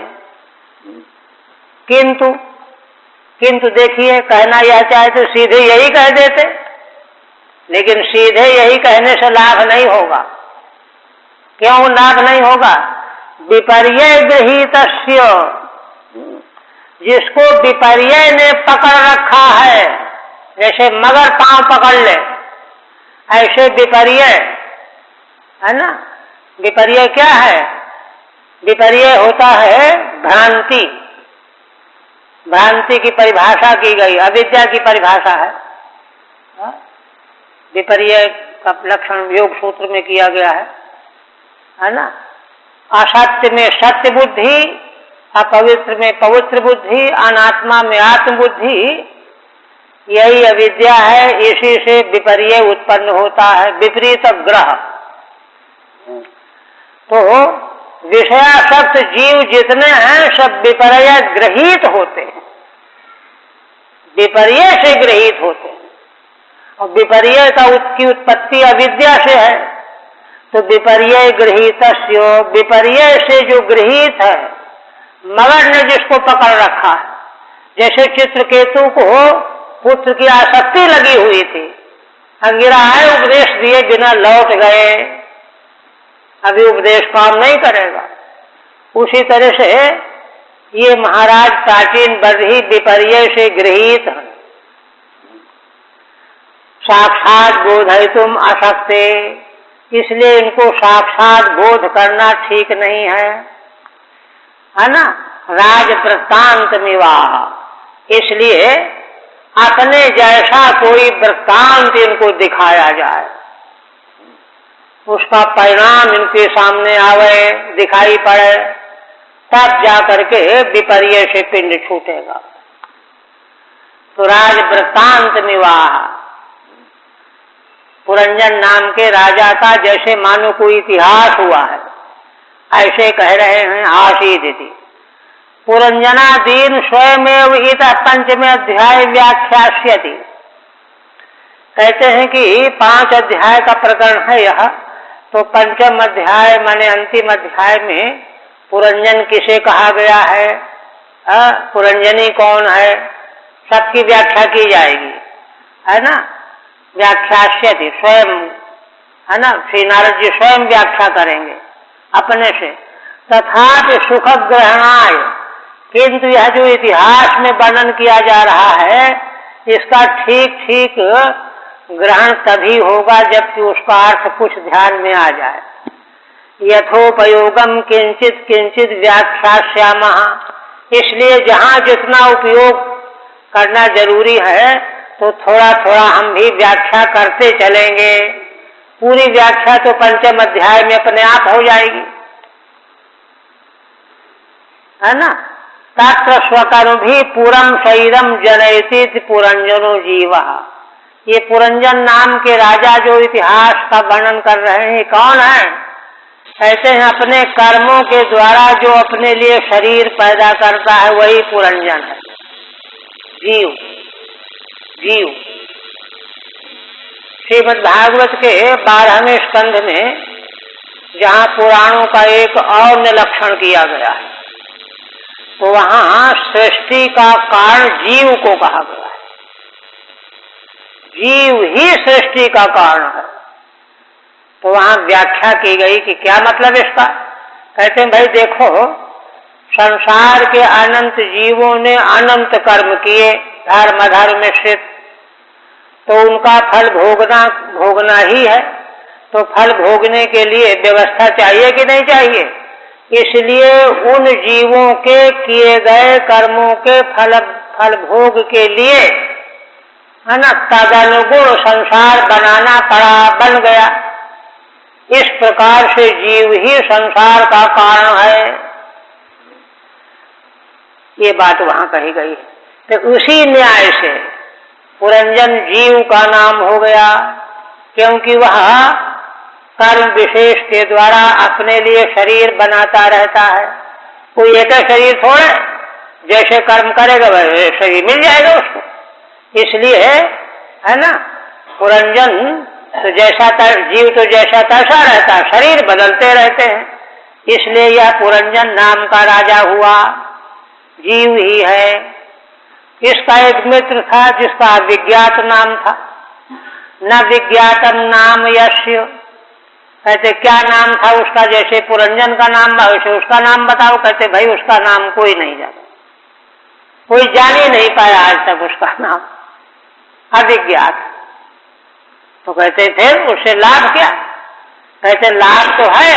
किंतु देखिए, कहना यह चाहते सीधे यही कह देते, लेकिन सीधे यही कहने से लाभ नहीं होगा। क्यों लाभ नहीं होगा? विपर्य गृहीतस्य, जिसको विपर्य ने पकड़ रखा है, जैसे मगर पांव पकड़ ले, ऐसे विपर्य, है ना। विपर्य क्या है? विपर्य होता है भ्रांति। भ्रांति की परिभाषा की गई, अविद्या की परिभाषा है। विपर्य का लक्षण योग सूत्र में किया गया है ना। असत्य में सत्य बुद्धि, अपवित्र में पवित्र बुद्धि, अनात्मा में आत्म बुद्धि, यही अविद्या है। इसी से विपर्य उत्पन्न होता है, विपरीत ग्रह। तो विषयासक्त जीव जितने हैं सब विपर्य ग्रहित होते हैं, विपर्य से ग्रहित होते हैं। और विपर्य की उत्पत्ति अविद्या से है, तो विपर्य गृहीतस्य, विपर्य से जो गृहित है, मगर ने जिसको पकड़ रखा है, जैसे चित्रकेतु को पुत्र की आसक्ति लगी हुई थी। अंगिरा आए, उपदेश दिए बिना लौट गए, अभी उपदेश काम नहीं करेगा। उसी तरह से ये महाराज प्राचीन बदही विपर्य से गृहीत है। साक्षात बोधयितुम अशक्ते, इसलिए इनको साक्षात बोध करना ठीक नहीं है ना। राज वृत्तांत विवाह, इसलिए अपने जैसा कोई वृत्तांत इनको दिखाया जाए, उसका परिणाम इनके सामने आवे, दिखाई पड़े, तब जाकर के विपर्य से पिंड छूटेगा। तो राज वृत्तांत विवाह, पुरंजन नाम के राजा का जैसे मानो कोई इतिहास हुआ है, ऐसे कह रहे हैं आशीदिति। पुरंजनादीन स्वयमेव इत पंचमे अध्याय व्याख्यास्यति, कहते हैं कि 5 अध्याय का प्रकरण है यह। तो पंचम अध्याय माने अंतिम अध्याय में पुरंजन किसे कहा गया है, पुरंजनी कौन है, सबकी व्याख्या की जाएगी, है ना। व्याख्यास्यति स्वयं, है ना, श्री नारद जी स्वयं व्याख्या करेंगे अपने से। तथापि सुख ग्रहणाय, किंतु यह जो इतिहास में वर्णन किया जा रहा है, इसका ठीक ठीक ग्रहण तभी होगा जबकि उसका अर्थ कुछ ध्यान में आ जाए। यथोपयोगम किंचित किंचित व्याख्यास्यामः, इसलिए जहाँ जितना उपयोग करना जरूरी है तो थोड़ा थोड़ा हम भी व्याख्या करते चलेंगे। पूरी व्याख्या तो पंचम अध्याय में अपने आप हो जाएगी, है ना। तत्र स्वकर्म भी पूरम शरीरम जनयति पुरंजनो जीवः, ये पुरंजन नाम के राजा जो इतिहास का वर्णन कर रहे हैं कौन है, कहते हैं अपने कर्मों के द्वारा जो अपने लिए शरीर पैदा करता है वही पुरंजन है, जीव। जीव श्रीमद् भागवत के 12वें स्कंध में जहाँ पुराणों का एक और लक्षण किया गया है, तो वहाँ सृष्टि का कारण जीव को कहा गया है। जीव ही सृष्टि का कारण है। तो वहाँ व्याख्या की गई कि क्या मतलब इसका। कहते हैं भाई देखो, संसार के अनंत जीवों ने अनंत कर्म किए धर्म अधर्म मिश्रित, तो उनका फल भोगना ही है। तो फल भोगने के लिए व्यवस्था चाहिए कि नहीं चाहिए, इसलिए उन जीवों के किए गए कर्मों के फल भोग के लिए, है ना, तदनुगुण संसार बनाना पड़ा, बन गया। इस प्रकार से जीव ही संसार का कारण है, ये बात वहां कही गई है। तो उसी न्याय से पुरंजन जीव का नाम हो गया, क्योंकि वह कर्म विशेष के द्वारा अपने लिए शरीर बनाता रहता है। कोई एक शरीर थोड़े, जैसे कर्म करेगा वैसे शरीर मिल जाएगा उसको। इसलिए है ना, पुरंजन तो जैसा जीव तो जैसा तैसा रहता है, शरीर बदलते रहते हैं। इसलिए यह पुरंजन नाम का राजा हुआ, जीव ही है। इसका एक मित्र था जिसका अविज्ञात नाम था, न विज्ञातम नाम यस्य। कहते क्या नाम था उसका, जैसे पुरंजन का नाम वैसे उसका नाम बताओ। कहते भाई उसका नाम कोई नहीं जाना, कोई जान ही नहीं पाया आज तक उसका नाम, अविज्ञात। तो कहते थे उससे लाभ क्या। कहते लाभ तो है,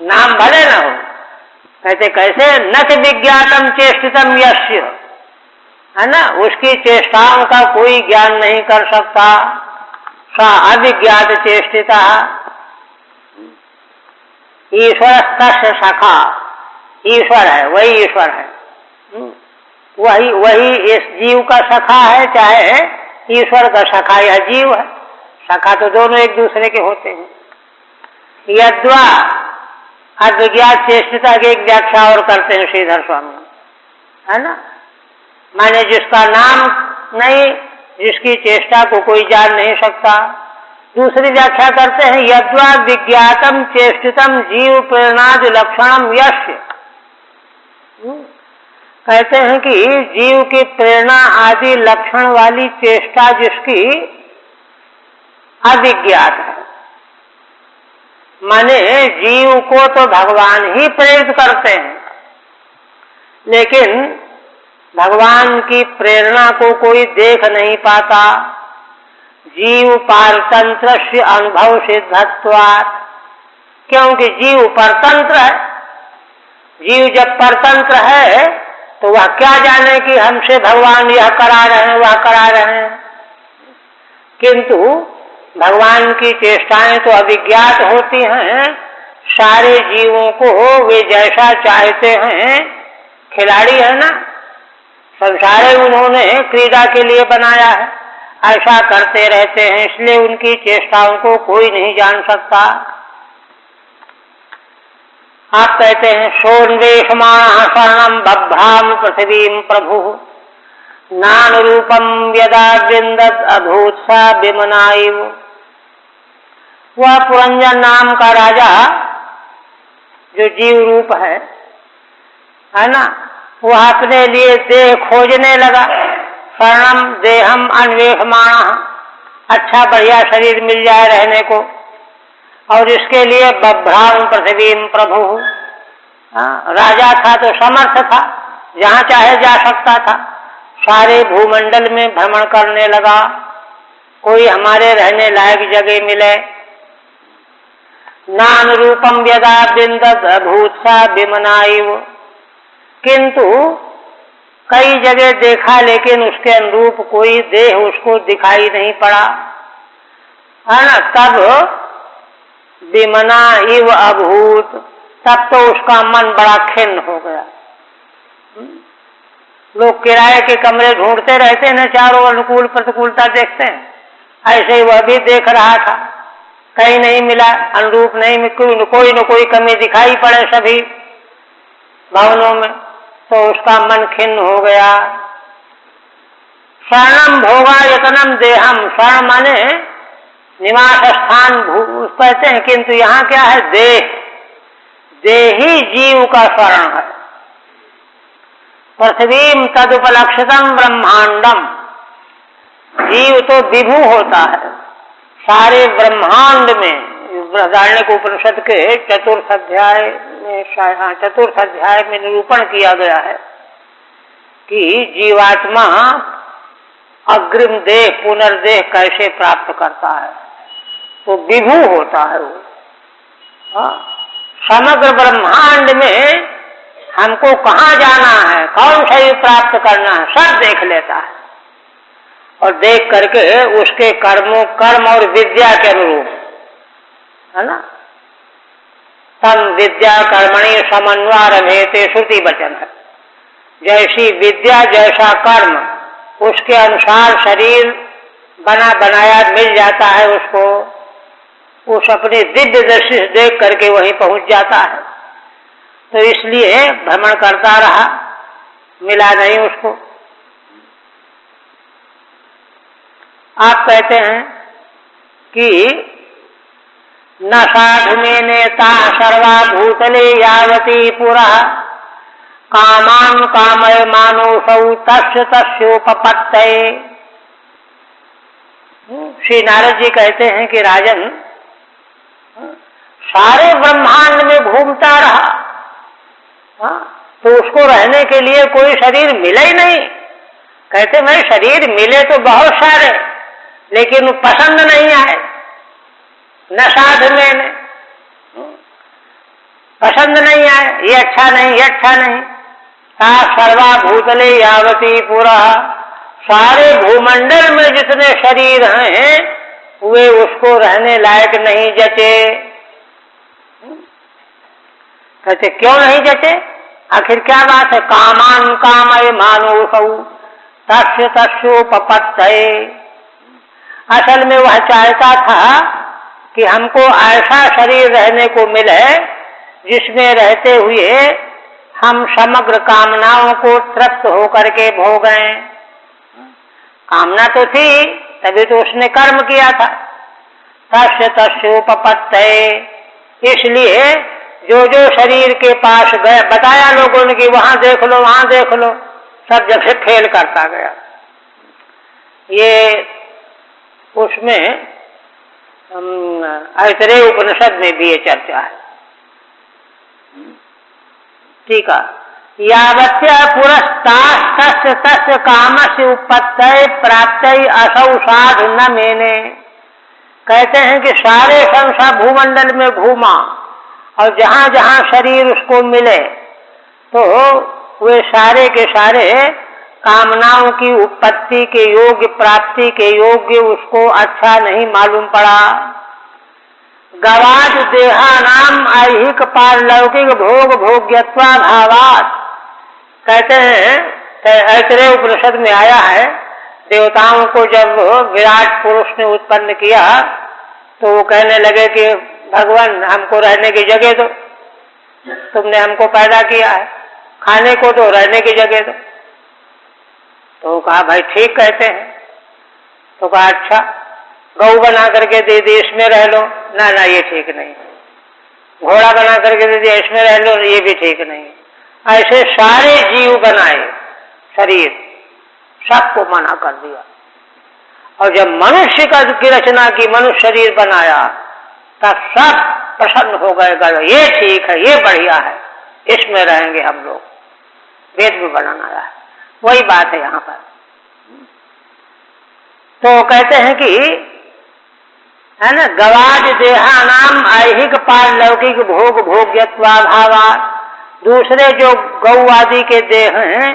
नाम भले न हो। कहते कैसे, न कि विज्ञातम चेष्टितम यस्य, है ना, उसकी चेष्टाओं का कोई ज्ञान नहीं कर सकता। सा अविज्ञात चेष्टिता ईश्वर तस्य सखा, ईश्वर है वही ईश्वर है, वही इस जीव का सखा है, चाहे ईश्वर का सखा यह जीव है। सखा तो दोनों एक दूसरे के होते हैं। यद्वा अविज्ञात चेष्टिता की एक व्याख्या और करते हैं श्रीधर स्वामी, है ना, माने जिसका नाम नहीं, जिसकी चेष्टा को कोई जान नहीं सकता। दूसरी व्याख्या करते हैं यद्वा विज्ञातम चेष्टितम जीव प्रेरणादि लक्षणम यस्य। कहते हैं कि जीव की प्रेरणा आदि लक्षण वाली चेष्टा जिसकी अविज्ञात है, माने जीव को तो भगवान ही प्रेरित करते हैं, लेकिन भगवान की प्रेरणा को कोई देख नहीं पाता। जीव पारतंत्र से अनुभव सिद्धत्वात्, क्योंकि जीव परतंत्र है। जीव जब परतंत्र है तो वह क्या जाने कि हमसे भगवान यह करा रहे हैं वह करा रहे हैं, किंतु भगवान की चेष्टाएं तो अविज्ञात होती हैं। सारे जीवों को वे जैसा चाहते हैं, खिलाड़ी है ना, संसार उन्होंने क्रीड़ा के लिए बनाया है, ऐसा करते रहते हैं, इसलिए उनकी चेष्टाओं को कोई नहीं जान सकता। आप कहते हैं सोन्वेषमाणः शरणं बभ्राम पृथिवीं प्रभु नानुरूपम यदा विन्दत् अभूत सा विमनाइव। वह पुरंजन नाम का राजा जो जीव रूप है ना, वह अपने लिए देह खोजने लगा। शरणम देहम अन्वेषमाणः, अच्छा बढ़िया शरीर मिल जाए रहने को, और इसके लिए बभ्राम पृथ्वीं प्रभु। राजा था तो समर्थ था, जहां चाहे जा सकता था, सारे भूमंडल में भ्रमण करने लगा, कोई हमारे रहने लायक जगह मिले। नानुरूपम यदा विन्दत् अभूत सा विमनाइव, किंतु कई जगह देखा लेकिन उसके अनुरूप कोई देह उसको दिखाई नहीं पड़ा, है ना। तब विमना इव अभूत, तब तो उसका मन बड़ा खिन्न हो गया। लोग किराए के कमरे ढूंढते रहते हैं, चारों अनुकूल प्रतिकूलता देखते हैं, ऐसे ही वह भी देख रहा था, कहीं नहीं मिला, अनुरूप नहीं, कोई न कोई कमी दिखाई पड़े सभी भवनों में, तो उसका मन खिन्न हो गया। शरणम भोगा यतनम देहम, शरण माने निवास स्थान कहते हैं, किंतु यहाँ क्या है, देह, देही जीव का शरण है। पृथ्वीं तदुपलक्षितम ब्रह्मांडम, जीव तो विभू होता है, सारे ब्रह्मांड में। बृहदारण्यक उपनिषद के चतुर्थ अध्याय में निरूपण किया गया है कि जीवात्मा अग्रिम देह पुनर्देह कैसे प्राप्त करता है, तो विभू होता है वो। समग्र ब्रह्मांड में हमको कहाँ जाना है, कौन शरीर प्राप्त करना है, सब देख लेता है, और देख करके उसके कर्म और विद्या के अनुरूप, है ना। तम विद्या कर्मणि समन्वयते श्रुति वचन है। जैसी विद्या जैसा कर्म, उसके अनुसार शरीर बना बनाया मिल जाता है उसको, उस अपनी दिव्य दृष्टि से देख करके वहीं पहुंच जाता है। तो इसलिए भ्रमण करता रहा, मिला नहीं उसको। आप कहते हैं कि न साधु में नेता सर्वा भूतले यावती पुरा कामान कामय मानुषौ तस्य तस्योपपत्तये। श्री नारद जी कहते हैं कि राजन सारे ब्रह्मांड में घूमता रहा, तो उसको रहने के लिए कोई शरीर मिला ही नहीं। कहते मैं शरीर मिले तो बहुत सारे, लेकिन पसंद नहीं आए, न साध में पसंद नहीं आए, ये अच्छा नहीं, ये अच्छा नहीं। सा सर्वा भूतले यावती पुरा, सारे भूमंडल में जितने शरीर हैं वे उसको रहने लायक नहीं जचे। कहते क्यों नहीं जचे, आखिर क्या बात है। कामान कामय मानुषौ तस्य तस्योपपत्तये, असल में वह चाहता था कि हमको ऐसा शरीर रहने को मिले जिसमें रहते हुए हम समग्र कामनाओं को तृप्त होकर के भोगें। कामना तो थी, तभी तो उसने कर्म किया था। तस्य तस्योपपत्तये, इसलिए जो जो शरीर के पास गया, बताया लोगों ने कि वहां देख लो वहां देख लो, सब जगह फेल करता गया। ये उसमें ऐतरेय उपनिषद में भी ये चर्चा है। ठीक है। यावत्य पुरस्तास्तस्य तस्य कामस्य उपत्तये प्राप्तये असौ साधु न मेने। कहते हैं कि सारे संसार भूमंडल में घूमा और जहां जहां शरीर उसको मिले तो वे सारे के सारे कामनाओं की उत्पत्ति के योग्य, प्राप्ति के योग्य उसको अच्छा नहीं मालूम पड़ा। गवाद देहानाम ऐहिक पारलौकिक भोग भोग्यत्वा भावात। कहते हैं ऐतरेय उपनिषद में आया है, देवताओं को जब विराट पुरुष ने उत्पन्न किया तो वो कहने लगे कि भगवान हमको रहने की जगह दो, तुमने हमको पैदा किया है, खाने को दो, रहने की जगह दो। तो कहा भाई ठीक कहते हैं। तो कहा अच्छा गऊ बना करके दे दी, इसमें रह लो। ना ना ये ठीक नहीं। घोड़ा बना करके दे दिया, इसमें रह लो, ये भी ठीक नहीं। ऐसे सारे जीव बनाए शरीर, सबको मना कर दिया। और जब मनुष्य की रचना की, मनुष्य शरीर बनाया, तब सब प्रसन्न हो गए, गए ये ठीक है, ये बढ़िया है, इसमें रहेंगे हम लोग। वेद में वर्णन आया है, वही बात है यहाँ पर। तो कहते हैं कि है ना, गवाज देहानाम ऐहिक पारलौकिक भोग भोग्यत्वा भावा। दूसरे जो गौ आदि के देह हैं,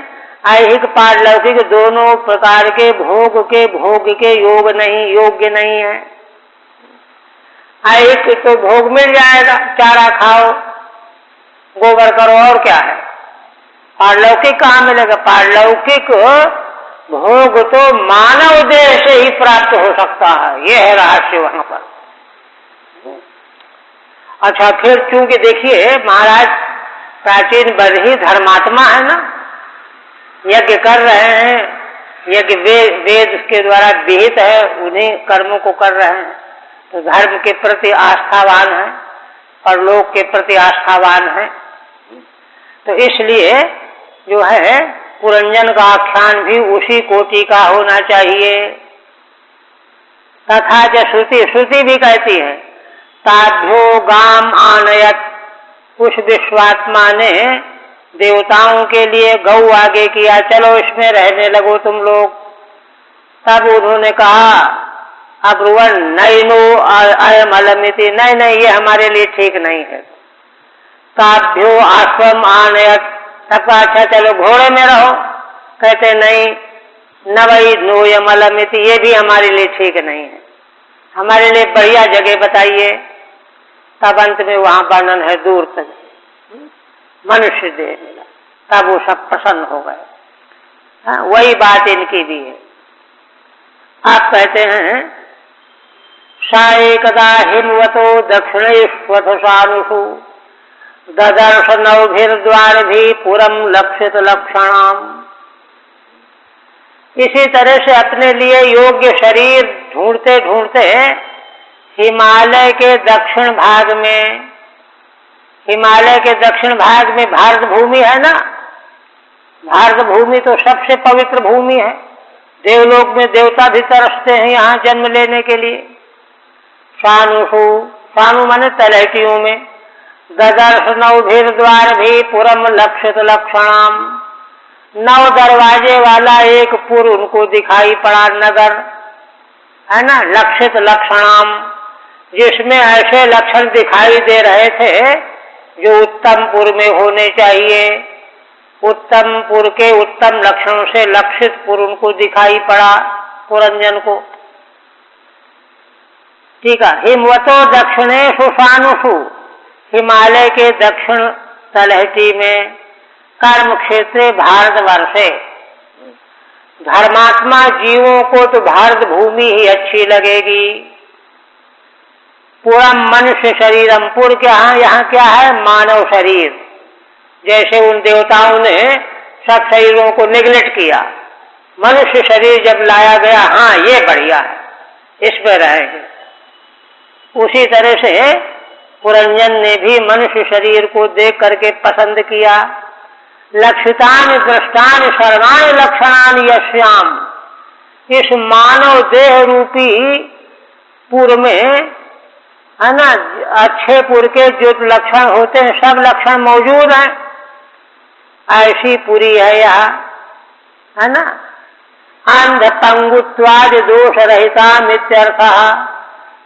ऐहिक पारलौकिक दोनों प्रकार के भोग के योग्य नहीं है। ऐहिक तो भोग मिल जाएगा, चारा खाओ, गोबर करो, और क्या है। पारलौकिक कहाँ मिलेगा? पारलौकिक भोग तो मानव देह से ही प्राप्त हो सकता है, यह है रहस्य वहां पर। अच्छा, फिर चूंकि देखिए महाराज प्राचीन बरही धर्मात्मा है ना, यज्ञ कर रहे हैं, यज्ञ वेद के द्वारा विहित है, उन्हीं कर्मों को कर रहे हैं, तो धर्म के प्रति आस्थावान है, परलोक के प्रति आस्थावान है। तो इसलिए जो है पुरंजन का आख्यान भी उसी कोटि का होना चाहिए। तथा जो श्रुति भी कहती है, ताभ्यो गाम आनयत। उस विश्वात्मा ने देवताओं के लिए गौ आगे किया, चलो इसमें रहने लगो तुम लोग। तब उन्होंने कहा अब्रुवन नैनो अयम अलमिति, नहीं नहीं ये हमारे लिए ठीक नहीं है। ताभ्यो आश्वम आनयत। तब कहा अच्छा चलो घोड़े में रहो। कहते नहीं, नवई नोयम अलमिति, ये भी हमारे लिए ठीक नहीं है, हमारे लिए बढ़िया जगह बताइए। तब अंत में वहां वर्णन है दूर तक मनुष्य देह मिला, तब वो सब प्रसन्न हो गए। हाँ, वही बात इनकी भी है। आप कहते हैं सा एकदा हिमवतो दक्षिणेश्वथ सानुषु ददर्श नवभिर्द्वार भी पुरम लक्षित लक्षणाम। इसी तरह से अपने लिए योग्य शरीर ढूंढते ढूंढते हिमालय के दक्षिण भाग में, हिमालय के दक्षिण भाग में भारत भूमि है ना, भारत भूमि तो सबसे पवित्र भूमि है। देवलोक में देवता भी तरसते हैं यहाँ जन्म लेने के लिए। सानुषु, सानु माने तलहटियों में। ददर्श नवभिर्द्वार भी पुरम लक्षित लक्षणाम। 9 दरवाजे वाला एक पुर उनको दिखाई पड़ा, नगर है ना, लक्षित लक्षणाम, जिसमें ऐसे लक्षण दिखाई दे रहे थे जो उत्तमपुर में होने चाहिए। उत्तमपुर के उत्तम लक्षणों से लक्षित पुर उनको दिखाई पड़ा, पुरंजन को। ठीक है। हिमवतो दक्षिणेषु सानुषु, हिमालय के दक्षिण तलहटी में, कर्म क्षेत्र भारतवर्षे। धर्मात्मा जीवों को तो भारत भूमि ही अच्छी लगेगी। पूरा मनुष्य शरीरम, पुर के यहाँ क्या है? मानव शरीर। जैसे उन देवताओं ने सब शरीरों को निगलेक्ट किया, मनुष्य शरीर जब लाया गया, हाँ ये बढ़िया है, इसमें रहेंगे। उसी तरह से पुरंजन ने भी मनुष्य शरीर को देख करके पसंद किया। लक्षितानि दृष्टानि सर्वाणि लक्षणानि यस्याम, इस मानव देह रूपी पुर में, है ना, अच्छे पुर के जो लक्षण होते हैं सब लक्षण मौजूद हैं। ऐसी पुरी है यह, है ना। अंध पंगुत्वादि दोष रहिता मित्यर्थः।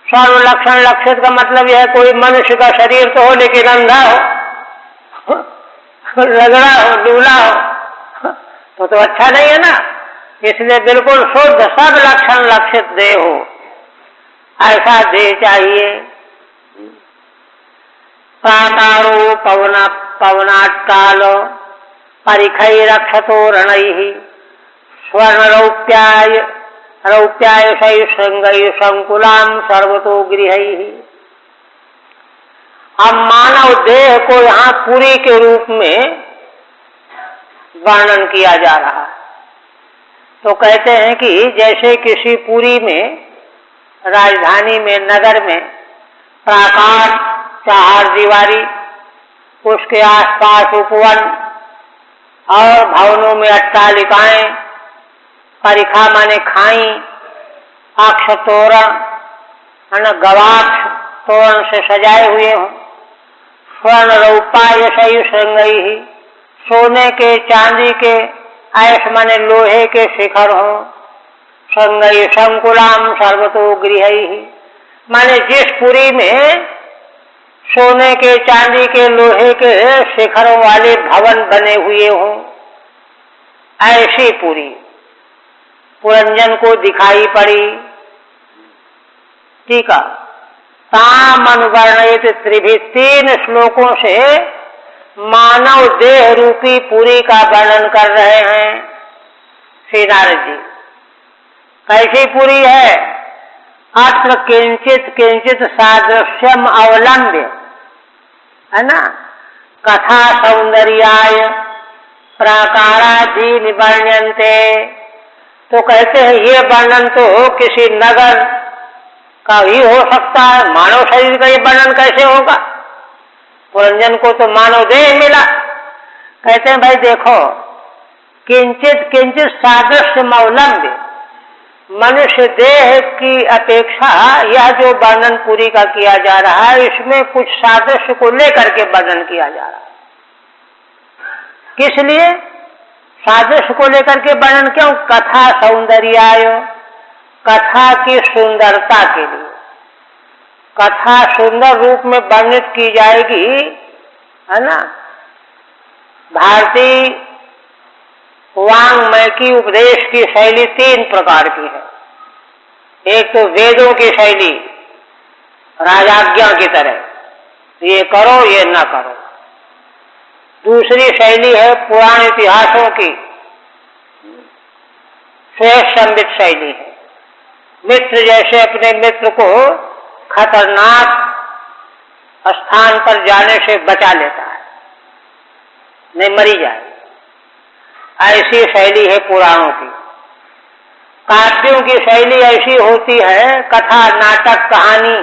सर्व लक्षण लक्षित का मतलब यह है कोई मनुष्य का शरीर तो हो लेकिन अंधा हो, रगड़ा हो, लूला हो, तो अच्छा नहीं है ना। इसलिए बिल्कुल शुद्ध सब लक्षण लक्षित देह हो, ऐसा देह चाहिए। प्राकारो पवनाट्टालो परिखै रक्षतो रणैः स्वर्ण रौप्यायशै श्रृंगैः संकुलां सर्वतो गृहैः। अब मानव देह को यहाँ पुरी के रूप में वर्णन किया जा रहा है। तो कहते हैं कि जैसे किसी पुरी में, राजधानी में, नगर में प्राकार, चार दीवारी, उसके आसपास उपवन और भवनों में अट्टालिकाएं, परिखा माने खाई, अक्ष तोरण, गवाक्ष तोरण से सजाए हुए हों, स्वर्ण रौप्यायशै श्रृंगैः, सोने के चांदी के ऐश माने लोहे के शिखर हों, श्रृंगैः संकुलाम सर्वतो गृहैः, माने जिस पुरी में सोने के, चांदी के, लोहे के शिखरों वाले भवन बने हुए हों, ऐसी पुरी पुरंजन को दिखाई पड़ी। ठीक है। ताम अनुवर्णयित त्रिभी, 3 श्लोकों से मानव देह रूपी पुरी का वर्णन कर रहे हैं श्री नारद जी। कैसी पुरी है? अत्र किंचित किंचित सादृश्यम अवलंब्य, है ना, कथा सौंदर्याय प्राकारादीनि वर्ण्यन्ते। तो कहते हैं ये वर्णन तो किसी नगर का ही हो सकता है, मानव शरीर का ये वर्णन कैसे होगा? पुरंजन को तो मानव देह मिला। कहते हैं भाई देखो, किंचित किंचित सादृश्य अवलंब्य, मनुष्य देह की अपेक्षा यह जो वर्णन पुरी का किया जा रहा है, इसमें कुछ सादृश्य को लेकर के वर्णन किया जा रहा है। किस लिए सादृश्य को लेकर के वर्णन? क्यों? कथा सौंदर्याय, कथा की सुंदरता के लिए। कथा सुंदर रूप में वर्णित की जाएगी, है ना। भारतीय वांग्मय की उपदेश की शैली 3 प्रकार की है। एक तो वेदों की शैली, राजाज्ञा की तरह, ये करो ये न करो। दूसरी शैली है पुराण इतिहासों की, श्रेष्ठ संबित शैली है। मित्र जैसे अपने मित्र को खतरनाक स्थान पर जाने से बचा लेता है, नहीं मरी जाए, ऐसी शैली है पुराणों की। काव्यों की शैली ऐसी होती है, कथा, नाटक, कहानी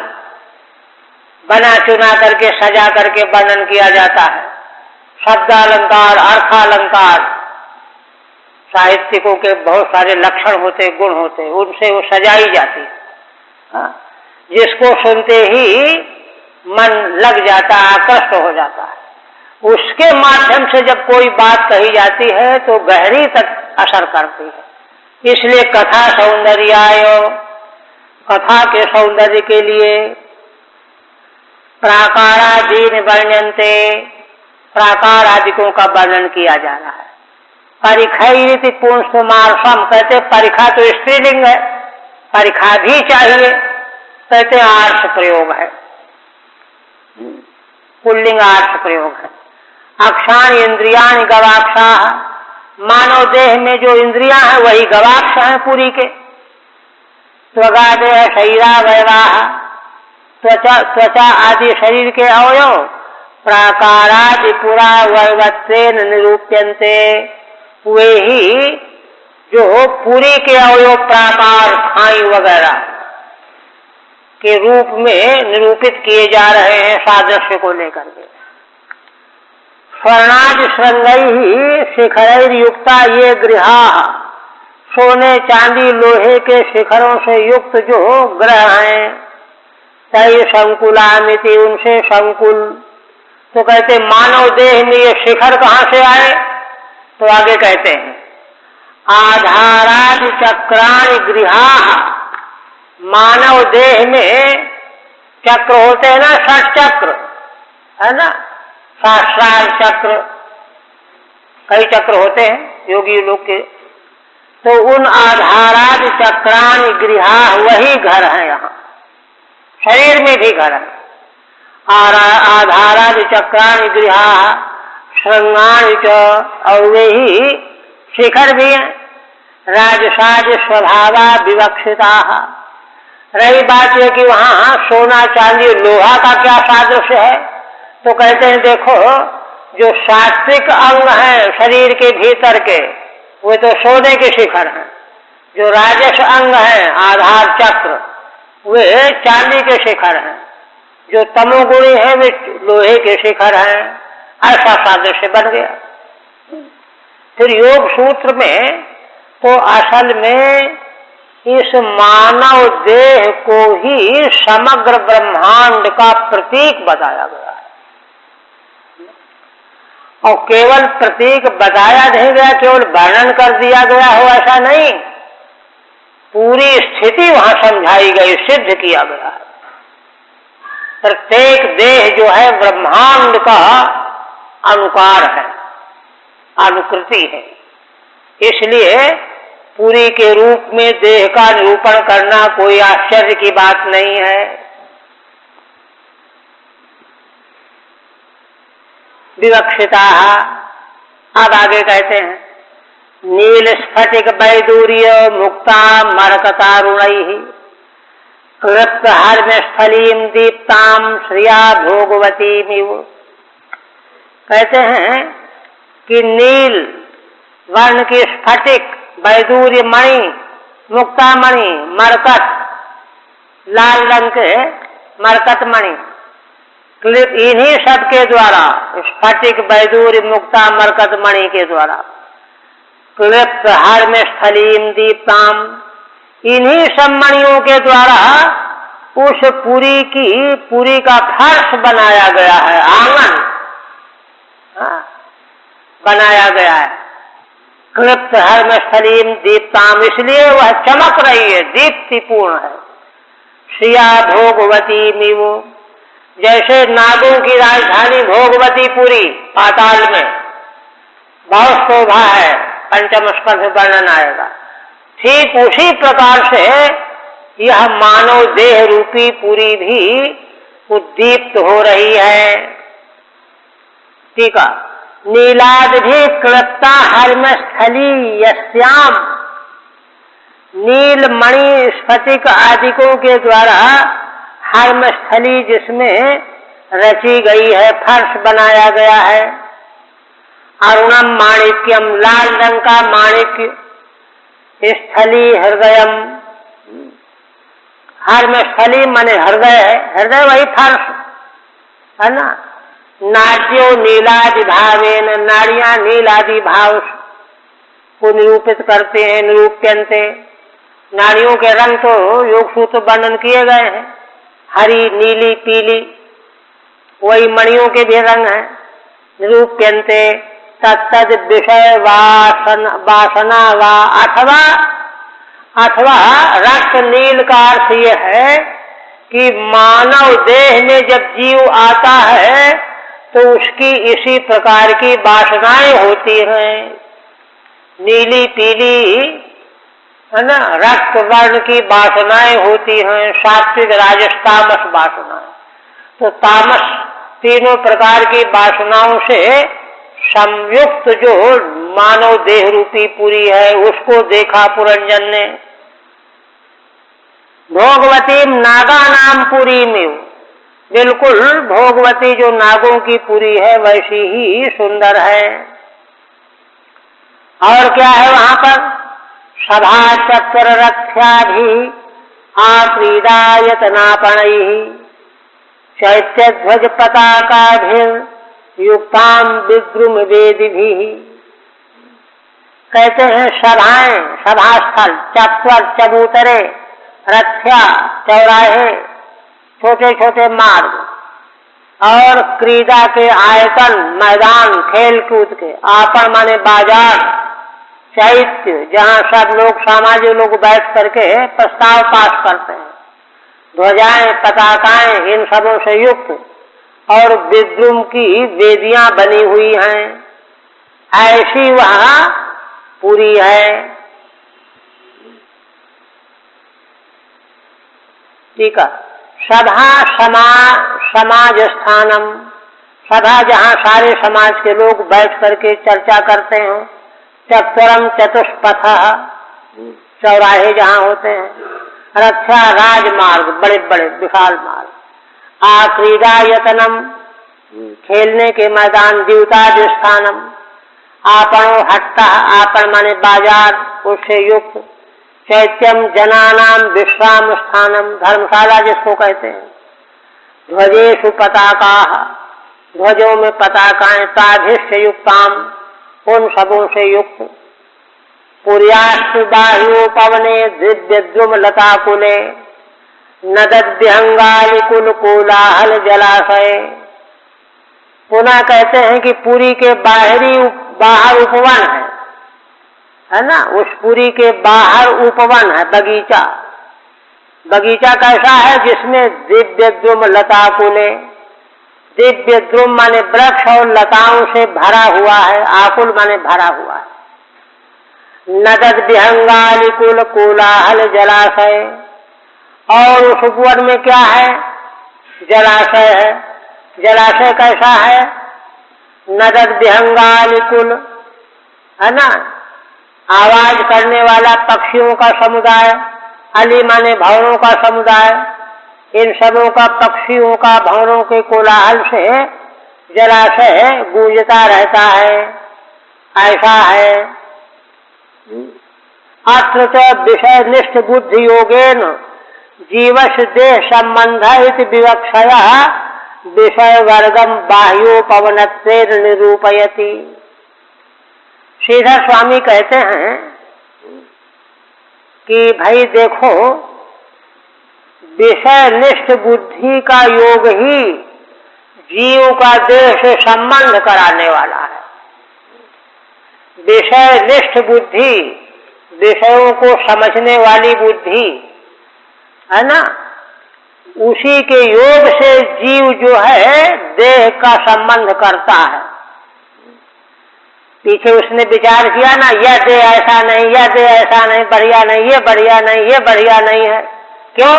बना चुना करके, सजा करके वर्णन किया जाता है। शब्दालंकार, अर्थालंकार, साहित्यिकों के बहुत सारे लक्षण होते, गुण होते, उनसे वो सजाई जाती है, जिसको सुनते ही मन लग जाता, आकृष्ट हो जाता है। उसके माध्यम से जब कोई बात कही जाती है तो गहरी तक असर करती है। इसलिए कथा सौंदर्याय, कथा के सौंदर्य के लिए प्राकारादीनि वर्ण्यन्ते, प्राकार आदिकों का वर्णन किया जा रहा है। परिखैरिति पुंसमार्षम, कहते परिखा तो स्त्रीलिंग है, परिखा भी चाहिए, कहते आर्ष प्रयोग है, पुल्लिंग आर्ष प्रयोग है। अक्षाण इंद्रियाणि गवाक्षा, मानव देह में जो इंद्रियां हैं वही गवाक्ष हैं पुरी के। त्वगादेह शरीरावयवाः, त्वचा आदि शरीर के अवयव प्राकारादि पुरा वैवत्वेन निरूप्यन्ते, वे ही जो पुरी के अवयव प्राकार, खाई वगैरह के रूप में निरूपित किए जा रहे हैं सादृश्य को लेकर के। स्वर्णादि श्रृंगैः शिखरैर्युक्ता ये गृहा, सोने चांदी लोहे के शिखरों से युक्त जो ग्रह हैं, तै संकुलामिति उनसे संकुल। तो कहते मानव देह में ये शिखर कहाँ से आए? तो आगे कहते हैं आधारादि चक्राणि गृहा, मानव देह में चक्र होते हैं ना, 60 चक्र है ना, सहस्रार चक्र, कई चक्र होते हैं योगी लोग के। तो उन आधारादि चक्राणि गृहा वही घर है, यहाँ शरीर में भी घर है। आधारादि चक्राणि गृहा श्रृंगाणि च, और वे ही शिखर भी हैं। राजसाज स्वभावा विवक्षिता। रही बात यह कि वहाँ सोना चांदी लोहा का क्या सादृश्य है? तो कहते हैं देखो, जो सात्विक अंग है शरीर के भीतर के वे तो सोने के शिखर हैं, जो राजस अंग है आधार चक्र वे चांदी के शिखर हैं, जो तमोगुणी है वे लोहे के शिखर हैं। ऐसा सादृश्य बन गया। फिर योग सूत्र में तो असल में इस मानव देह को ही समग्र ब्रह्मांड का प्रतीक बताया गया है। और केवल प्रतीक बताया नहीं गया, केवल वर्णन कर दिया गया हो ऐसा नहीं, पूरी स्थिति वहां समझाई गई, सिद्ध किया गया है। प्रत्येक देह जो है ब्रह्मांड का अनुकार है, अनुकृति है। इसलिए पूरी के रूप में देह का निरूपण करना कोई आश्चर्य की बात नहीं है। विवक्षिता, अब आगे कहते हैं नील स्फटिक वैदूर्य मुक्ता मरकतारुणैः कृत हर्म स्थलीम दीप्ताम श्रिया भोगवतीमिव। कहते हैं कि नील वर्ण की स्फटिक वैदूर्य मणि, मुक्ता मणि, मरकत, लाल रंग के मरकत मणि, इन्हीं सब के द्वारा स्फटिक वैदूर्य मुक्ता मरकत मणि के द्वारा क्लिप्त हर्म स्थलीम दीप्ताम, इन्हीं सब मणियों के द्वारा उस पुरी का फर्श बनाया गया है, आंगन बनाया गया है। क्लिप्त हर्म स्थलीम दीप्ताम, इसलिए वह चमक रही है, दीप्तिपूर्ण है। श्रिया भोगवती मिव, जैसे नागों की राजधानी भोगवतीपुरी पाताल में बहुत शोभा है, पंचम स्कंध वर्णन आएगा, ठीक उसी प्रकार से यह मानव देह रूपी पुरी भी उद्दीप्त हो रही है। ठीक है। नीलाद भी क्लप्ता हर्म स्थली यस्याम, नील मणि स्फटिक आदिकों के द्वारा हर्म स्थली जिसमें रची गई है, फर्श बनाया गया है। अरुणम माणिक्यम, लाल रंग का माणिक्य, स्थली हृदयम, हर्म स्थली माने हृदय है, हृदय वही फर्श है ना। नाट्यो नीलादि भावेन, नाड़ियां नीलादि भाव को निरूपित करते हैं, निरूप्यन्ते। नाड़ियों के रंग तो योग सूत्र वर्णन किए गए हैं, हरी नीली पीली, वही मणियों के भी रंग हैं। निरूप्यन्ते तत्तद विषय वासना वा, अथवा रक्त नील का अर्थ यह है कि मानव देह में जब जीव आता है तो उसकी इसी प्रकार की वासनाएं होती हैं, नीली पीली है ना, रक्त वर्ण की वासनाएं होती हैं, सात्विक राजस तामस वासनाएं। तो तामस तीनों प्रकार की वासनाओं से संयुक्त जो मानव देह रूपी पुरी है उसको देखा पुरंजन ने। भोगवती नागा नाम पुरी में, बिल्कुल भोगवती जो नागों की पुरी है वैसी ही सुंदर है। और क्या है वहां पर? सभा चक्र रक्षा भी आक्रीडायतनापणैः चैत्यध्वज पताकाभिर्युक्तां विद्रुमवेदिभिः। कहते हैं सभाएं, सभास्थल, चक्वर, चबूतरे, रथ्या, चौराहे, छोटे छोटे मार्ग और क्रीड़ा के आयतन, मैदान, खेल कूद के, आपन माने बाजार, चैत्य जहाँ सब लोग सामाजिक लोग बैठ करके प्रस्ताव पास करते हैं, ध्वजाएं, पताकाएं इन सबों से युक्त और विद्रुम की वेदियां बनी हुई हैं, ऐसी वहाँ पूरी है। ठीक है। सभा समाज स्थानम, सभा जहाँ सारे समाज के लोग बैठ करके चर्चा करते हो। चक्करम चतुष्पथ, चौराहे जहाँ होते हैं। रक्षा राजमार्ग, बड़े बड़े विशाल मार्ग। आक्रीडायतनम, खेलने के मैदान। द्यूताद स्थानम, आपणो हट्टा, आपन माने बाजार, उससे युक्त। चैत्यम जनानाम विश्राम स्थानम, धर्मशाला जिसको कहते हैं। ध्वजेषु पताकाः, ध्वजों में पताकाएं। ताभिश्च युक्ताम, उन सबों से युक्त। पुर्यास्तु बाह्योपवने दिव्यद्रुम लताकुले नदद्यहंगालिकुल कोलाहल जलाशय। पुनः कहते हैं कि पुरी के बाहर उपवन है ना। उस पुरी के बाहर उपवन है, बगीचा। बगीचा कैसा है? जिसमें दिव्यद्रुम लताकुले, दिव्यद्रुम माने वृक्ष और लताओं से भरा हुआ है। आकुल माने भरा हुआ है। नदद विहंगालिकुल कोलाहल जलाशय, और उस उपवन में क्या है? जलाशय है। जलाशय कैसा है? नदद विहंगालिकुल, है ना, आवाज करने वाला पक्षियों का समुदाय। अली माने भंवरों का समुदाय। इन सबों का, पक्षियों का, भंवरों के कोलाहल से जलाशय गूंजता रहता है। ऐसा है। अत्र च विषय निष्ठ बुद्धि योगेन जीवश देह संबंध विवक्षया विषय वर्गम बाह्योपवनत्वेन निरूपयति। श्रीधर स्वामी कहते हैं कि भाई देखो, विषय निष्ठ बुद्धि का योग ही जीव का देह से संबंध कराने वाला है। विषय निष्ठ बुद्धि, विषयों को समझने वाली बुद्धि, है ना, उसी के योग से जीव जो है देह का संबंध करता है। पीछे उसने विचार किया ना, यह देह ऐसा नहीं, यह देह ऐसा नहीं, बढ़िया नहीं, ये बढ़िया नहीं, ये बढ़िया नहीं है। क्यों?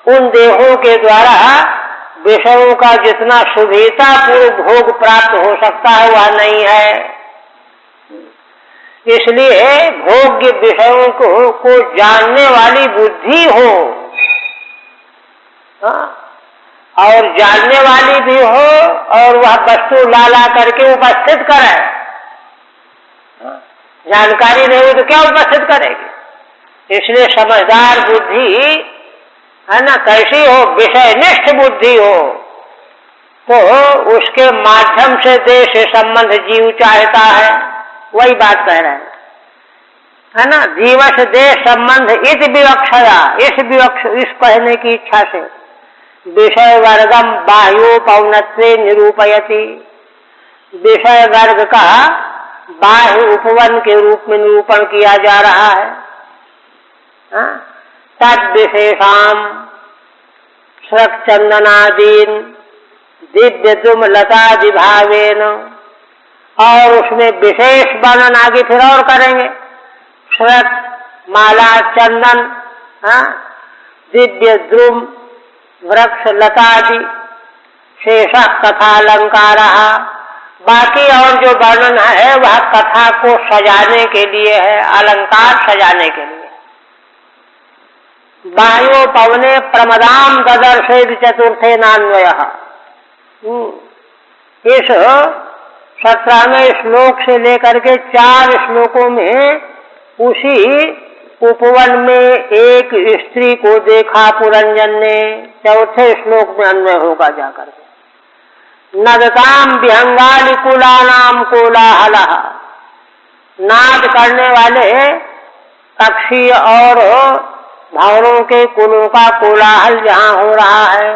उन देहों के द्वारा विषयों का जितना सुविधापूर्व भोग प्राप्त हो सकता है वह नहीं है। इसलिए भोग्य विषयों को जानने वाली बुद्धि हो, और जानने वाली भी हो, और वह वस्तु ला ला करके उपस्थित करे। जानकारी नहीं हो तो क्या उपस्थित करेगी? इसलिए समझदार बुद्धि, है ना, कैसी हो? विषय निष्ठ बुद्धि हो, तो उसके माध्यम से देह से संबंध जीव चाहता है। वही बात कह रहे हैं, है ना। जीवश देह संबंध इति विवक्षया, इस कहने की इच्छा से विषय वर्गम बाह्योपवनत्वे निरूपयति। विषय वर्ग का बाह्य उपवन के रूप में निरूपण किया जा रहा है। तद विशेषाम श्रक चंदनादीन दिव्यद्रुम लतादि भावेन, और उसमें विशेष वर्णन आगे फिर और करेंगे। श्रक, माला, चंदन, दिव्यद्रुम, वृक्ष, लतादि, शेष कथा अलंकार। बाकी और जो वर्णन है वह कथा को सजाने के लिए है, अलंकार सजाने के लिए। बाह्योपवने प्रमदाम ददर्शेद चतुर्थे नान्वयः। इस 17वें श्लोक से लेकर के 4 श्लोकों में उसी उपवन में एक स्त्री को देखा पुरंजन ने, चौथे श्लोक में अन्वय होगा जाकर के। नदताम विहंगाली कुलानाम कोलाहला, नाद करने वाले पक्षी और भंवरों के कुलों का कोलाहल जहाँ हो रहा है,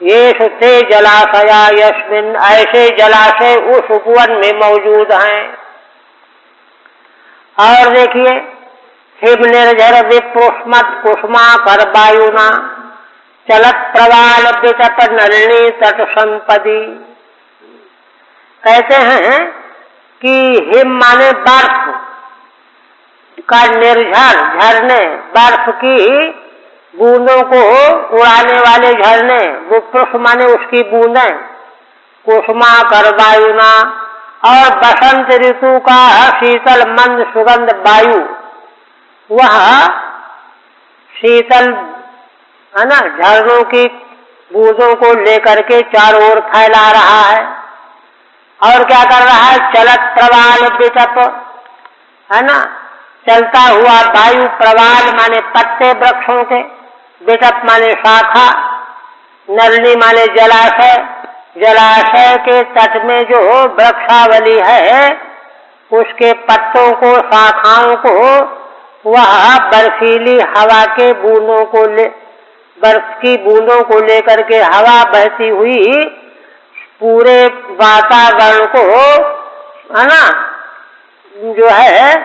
ये सुते जलाशया यस्मिन, ऐसे जलाशय उस उपवन में मौजूद हैं। और देखिए, हिम निर्झर विप्रोष्मत कुसुमाकर वायुना चलत प्रवाल वितट नलिनी तट संपदी। कहते हैं कि हिम माने बर्फ का निर्झर, झरने, बर्फ की बूंदों को उड़ाने वाले झरने, विप्रोष माने उसकी बूंदें, कुसुमाकर वायुना, और बसंत ऋतु का शीतल मंद सुगंध वायु, वह शीतल है ना, झरनों की बूंदों को लेकर के चारों ओर फैला रहा है। और क्या कर रहा है? चलत प्रवाल वितप, है ना, चलता हुआ वायु, प्रवाल माने पत्ते वृक्षों के, वितप माने शाखा, नलिनी माने जलाशय, जलाशय के तट में जो वृक्षावली है उसके पत्तों को, शाखाओं को, वह बर्फीली हवा के बूंदों को बर्फ की बूंदों को लेकर के हवा बहती हुई पूरे वातावरण को, है ना, जो है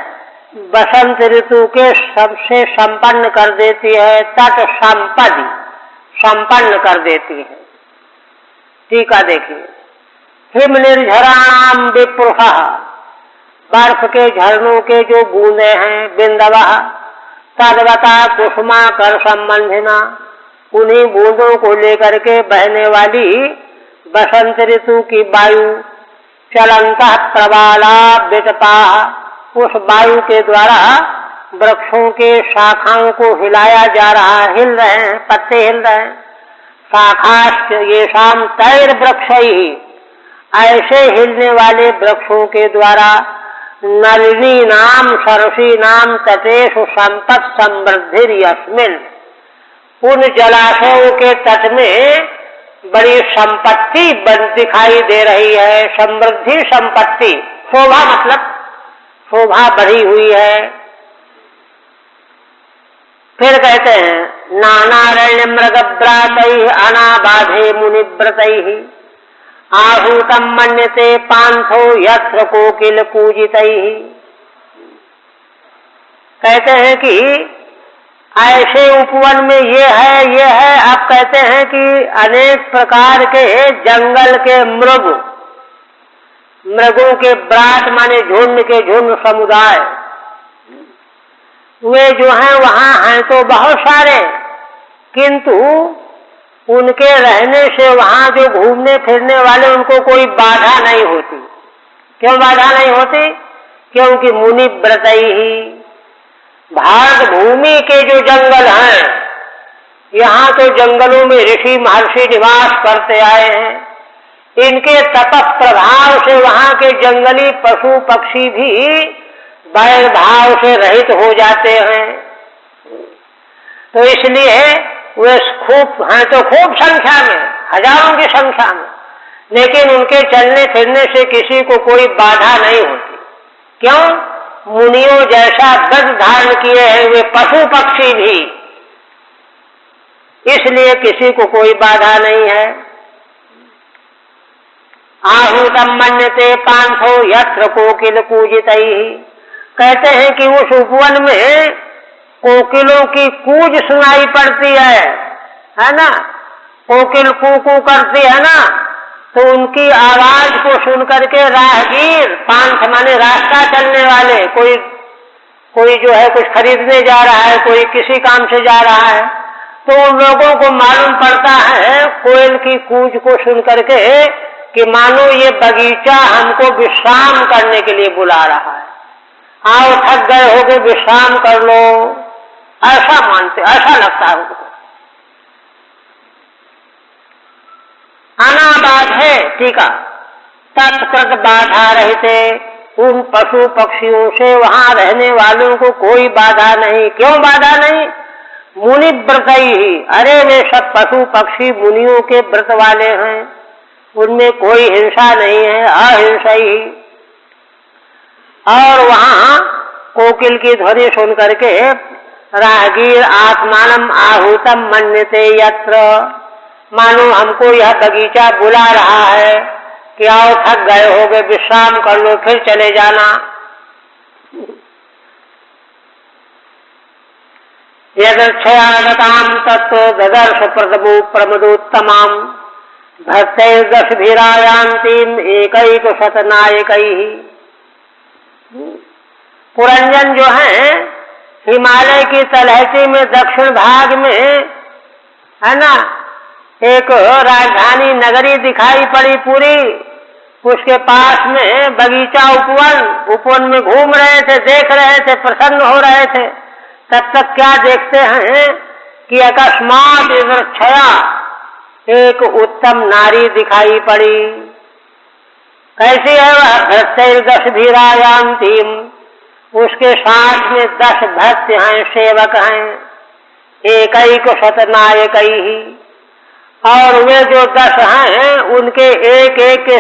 बसंत ऋतु के सबसे संपन्न कर देती है, तट संपदी, संपन्न कर देती है। टीका देखिए, हिम निर्झराणाम विप्रुषा, बर्फ के झरनों के जो बूंदे हैं, बिंदवा तद्वता कुसुमाकर संबंधिना, उन्हीं बूंदों को लेकर के बहने वाली बसंत ऋतु की वायु, चलंतः प्रबाला विटपा, उस वायु के द्वारा वृक्षों के शाखाओं को हिलाया जा रहा, हिल रहे हैं, पत्ते हिल रहे हैं। शाखाश्च येषाम तैर वृक्षैहि, ऐसे हिलने वाले वृक्षों के द्वारा नलिनी नाम सरसी नाम तटेषु संपत् समृद्धिर यस्मिन, उन जलाशयों के तट में बड़ी संपत्ति दिखाई दे रही है, समृद्धि संपत्ति, शोभा मतलब शोभा बढ़ी हुई है। फिर कहते हैं नानारण्य मृगव्रातैः अनाबाधे मुनिव्रतैः आहूतम मन्यते पांथो यत्र कोकिल कूजितैः। कहते हैं कि ऐसे उपवन में ये है। अब कहते हैं कि अनेक प्रकार के जंगल के मृगों के ब्रात माने झुंड के झुंड समुदाय, वे जो हैं वहां हैं तो बहुत सारे, किंतु उनके रहने से वहां जो घूमने फिरने वाले उनको कोई बाधा नहीं होती। क्यों बाधा नहीं होती? क्योंकि मुनि व्रतैहि, भारत भूमि के जो जंगल हैं, यहाँ तो जंगलों में ऋषि महर्षि निवास करते आए हैं, इनके तपस प्रभाव से वहां के जंगली पशु पक्षी भी वैर भाव से रहित हो जाते हैं। तो इसलिए वे खूब हैं, तो खूब संख्या में, हजारों की संख्या में, लेकिन उनके चलने फिरने से किसी को कोई बाधा नहीं होती। क्यों? मुनियों जैसा व्रत धारण किए हैं वे पशु पक्षी भी, इसलिए किसी को कोई बाधा नहीं है। आहूतम मन्यते पांथो यत्र कोकिल कूजितैहि, कहते हैं कि उस उपवन में कोकिलों की कूज सुनाई पड़ती है ना, कोकिल कू करती है ना, तो उनकी आवाज को सुन करके राहगीर, पांथ माने रास्ता चलने वाले, कोई जो है कुछ खरीदने जा रहा है, कोई किसी काम से जा रहा है, तो उन लोगों को मालूम पड़ता है कोयल की कूज को सुन करके कि मानो ये बगीचा हमको विश्राम करने के लिए बुला रहा है, आओ थक गए होगे विश्राम कर लो, ऐसा मानते, ऐसा लगता है उनको। अनाबाध है, ठीक है, तत्कृत बाधा रहते, उन पशु पक्षियों से वहां रहने वालों को कोई बाधा नहीं। क्यों बाधा नहीं? मुनि व्रत ही, अरे वे सब पशु पक्षी मुनियों के व्रत वाले हैं, उनमें कोई हिंसा नहीं है, अहिंसा ही। और वहां कोकिल की ध्वनि सुन करके राहगीर आत्मानम आहूतम मन्यते यत्र, मानो हमको यह बगीचा बुला रहा है कि आओ थक गए होगे, विश्राम कर लो, फिर चले जाना। यदक्षयागताम तत्व ददर्श प्रदमो प्रमदोत्तमाम भक्तैर्दशभिरायांतीम एकैक शतनायकैहि। पुरंजन जो है हिमालय की तलहटी में दक्षिण भाग में है ना, एक राजधानी नगरी दिखाई पड़ी पूरी, उसके पास में बगीचा उपवन में घूम रहे थे, देख रहे थे, प्रसन्न हो रहे थे। तब तक क्या देखते हैं कि अकस्मात इधर छया एक उत्तम नारी दिखाई पड़ी। कैसी है वह? भक्तैर्दशभिरायांतीम, उसके साथ में 10 भक्त हैं, सेवक हैं, एकैक शतनायकैहि, और वे जो 10 हैं उनके एक एक के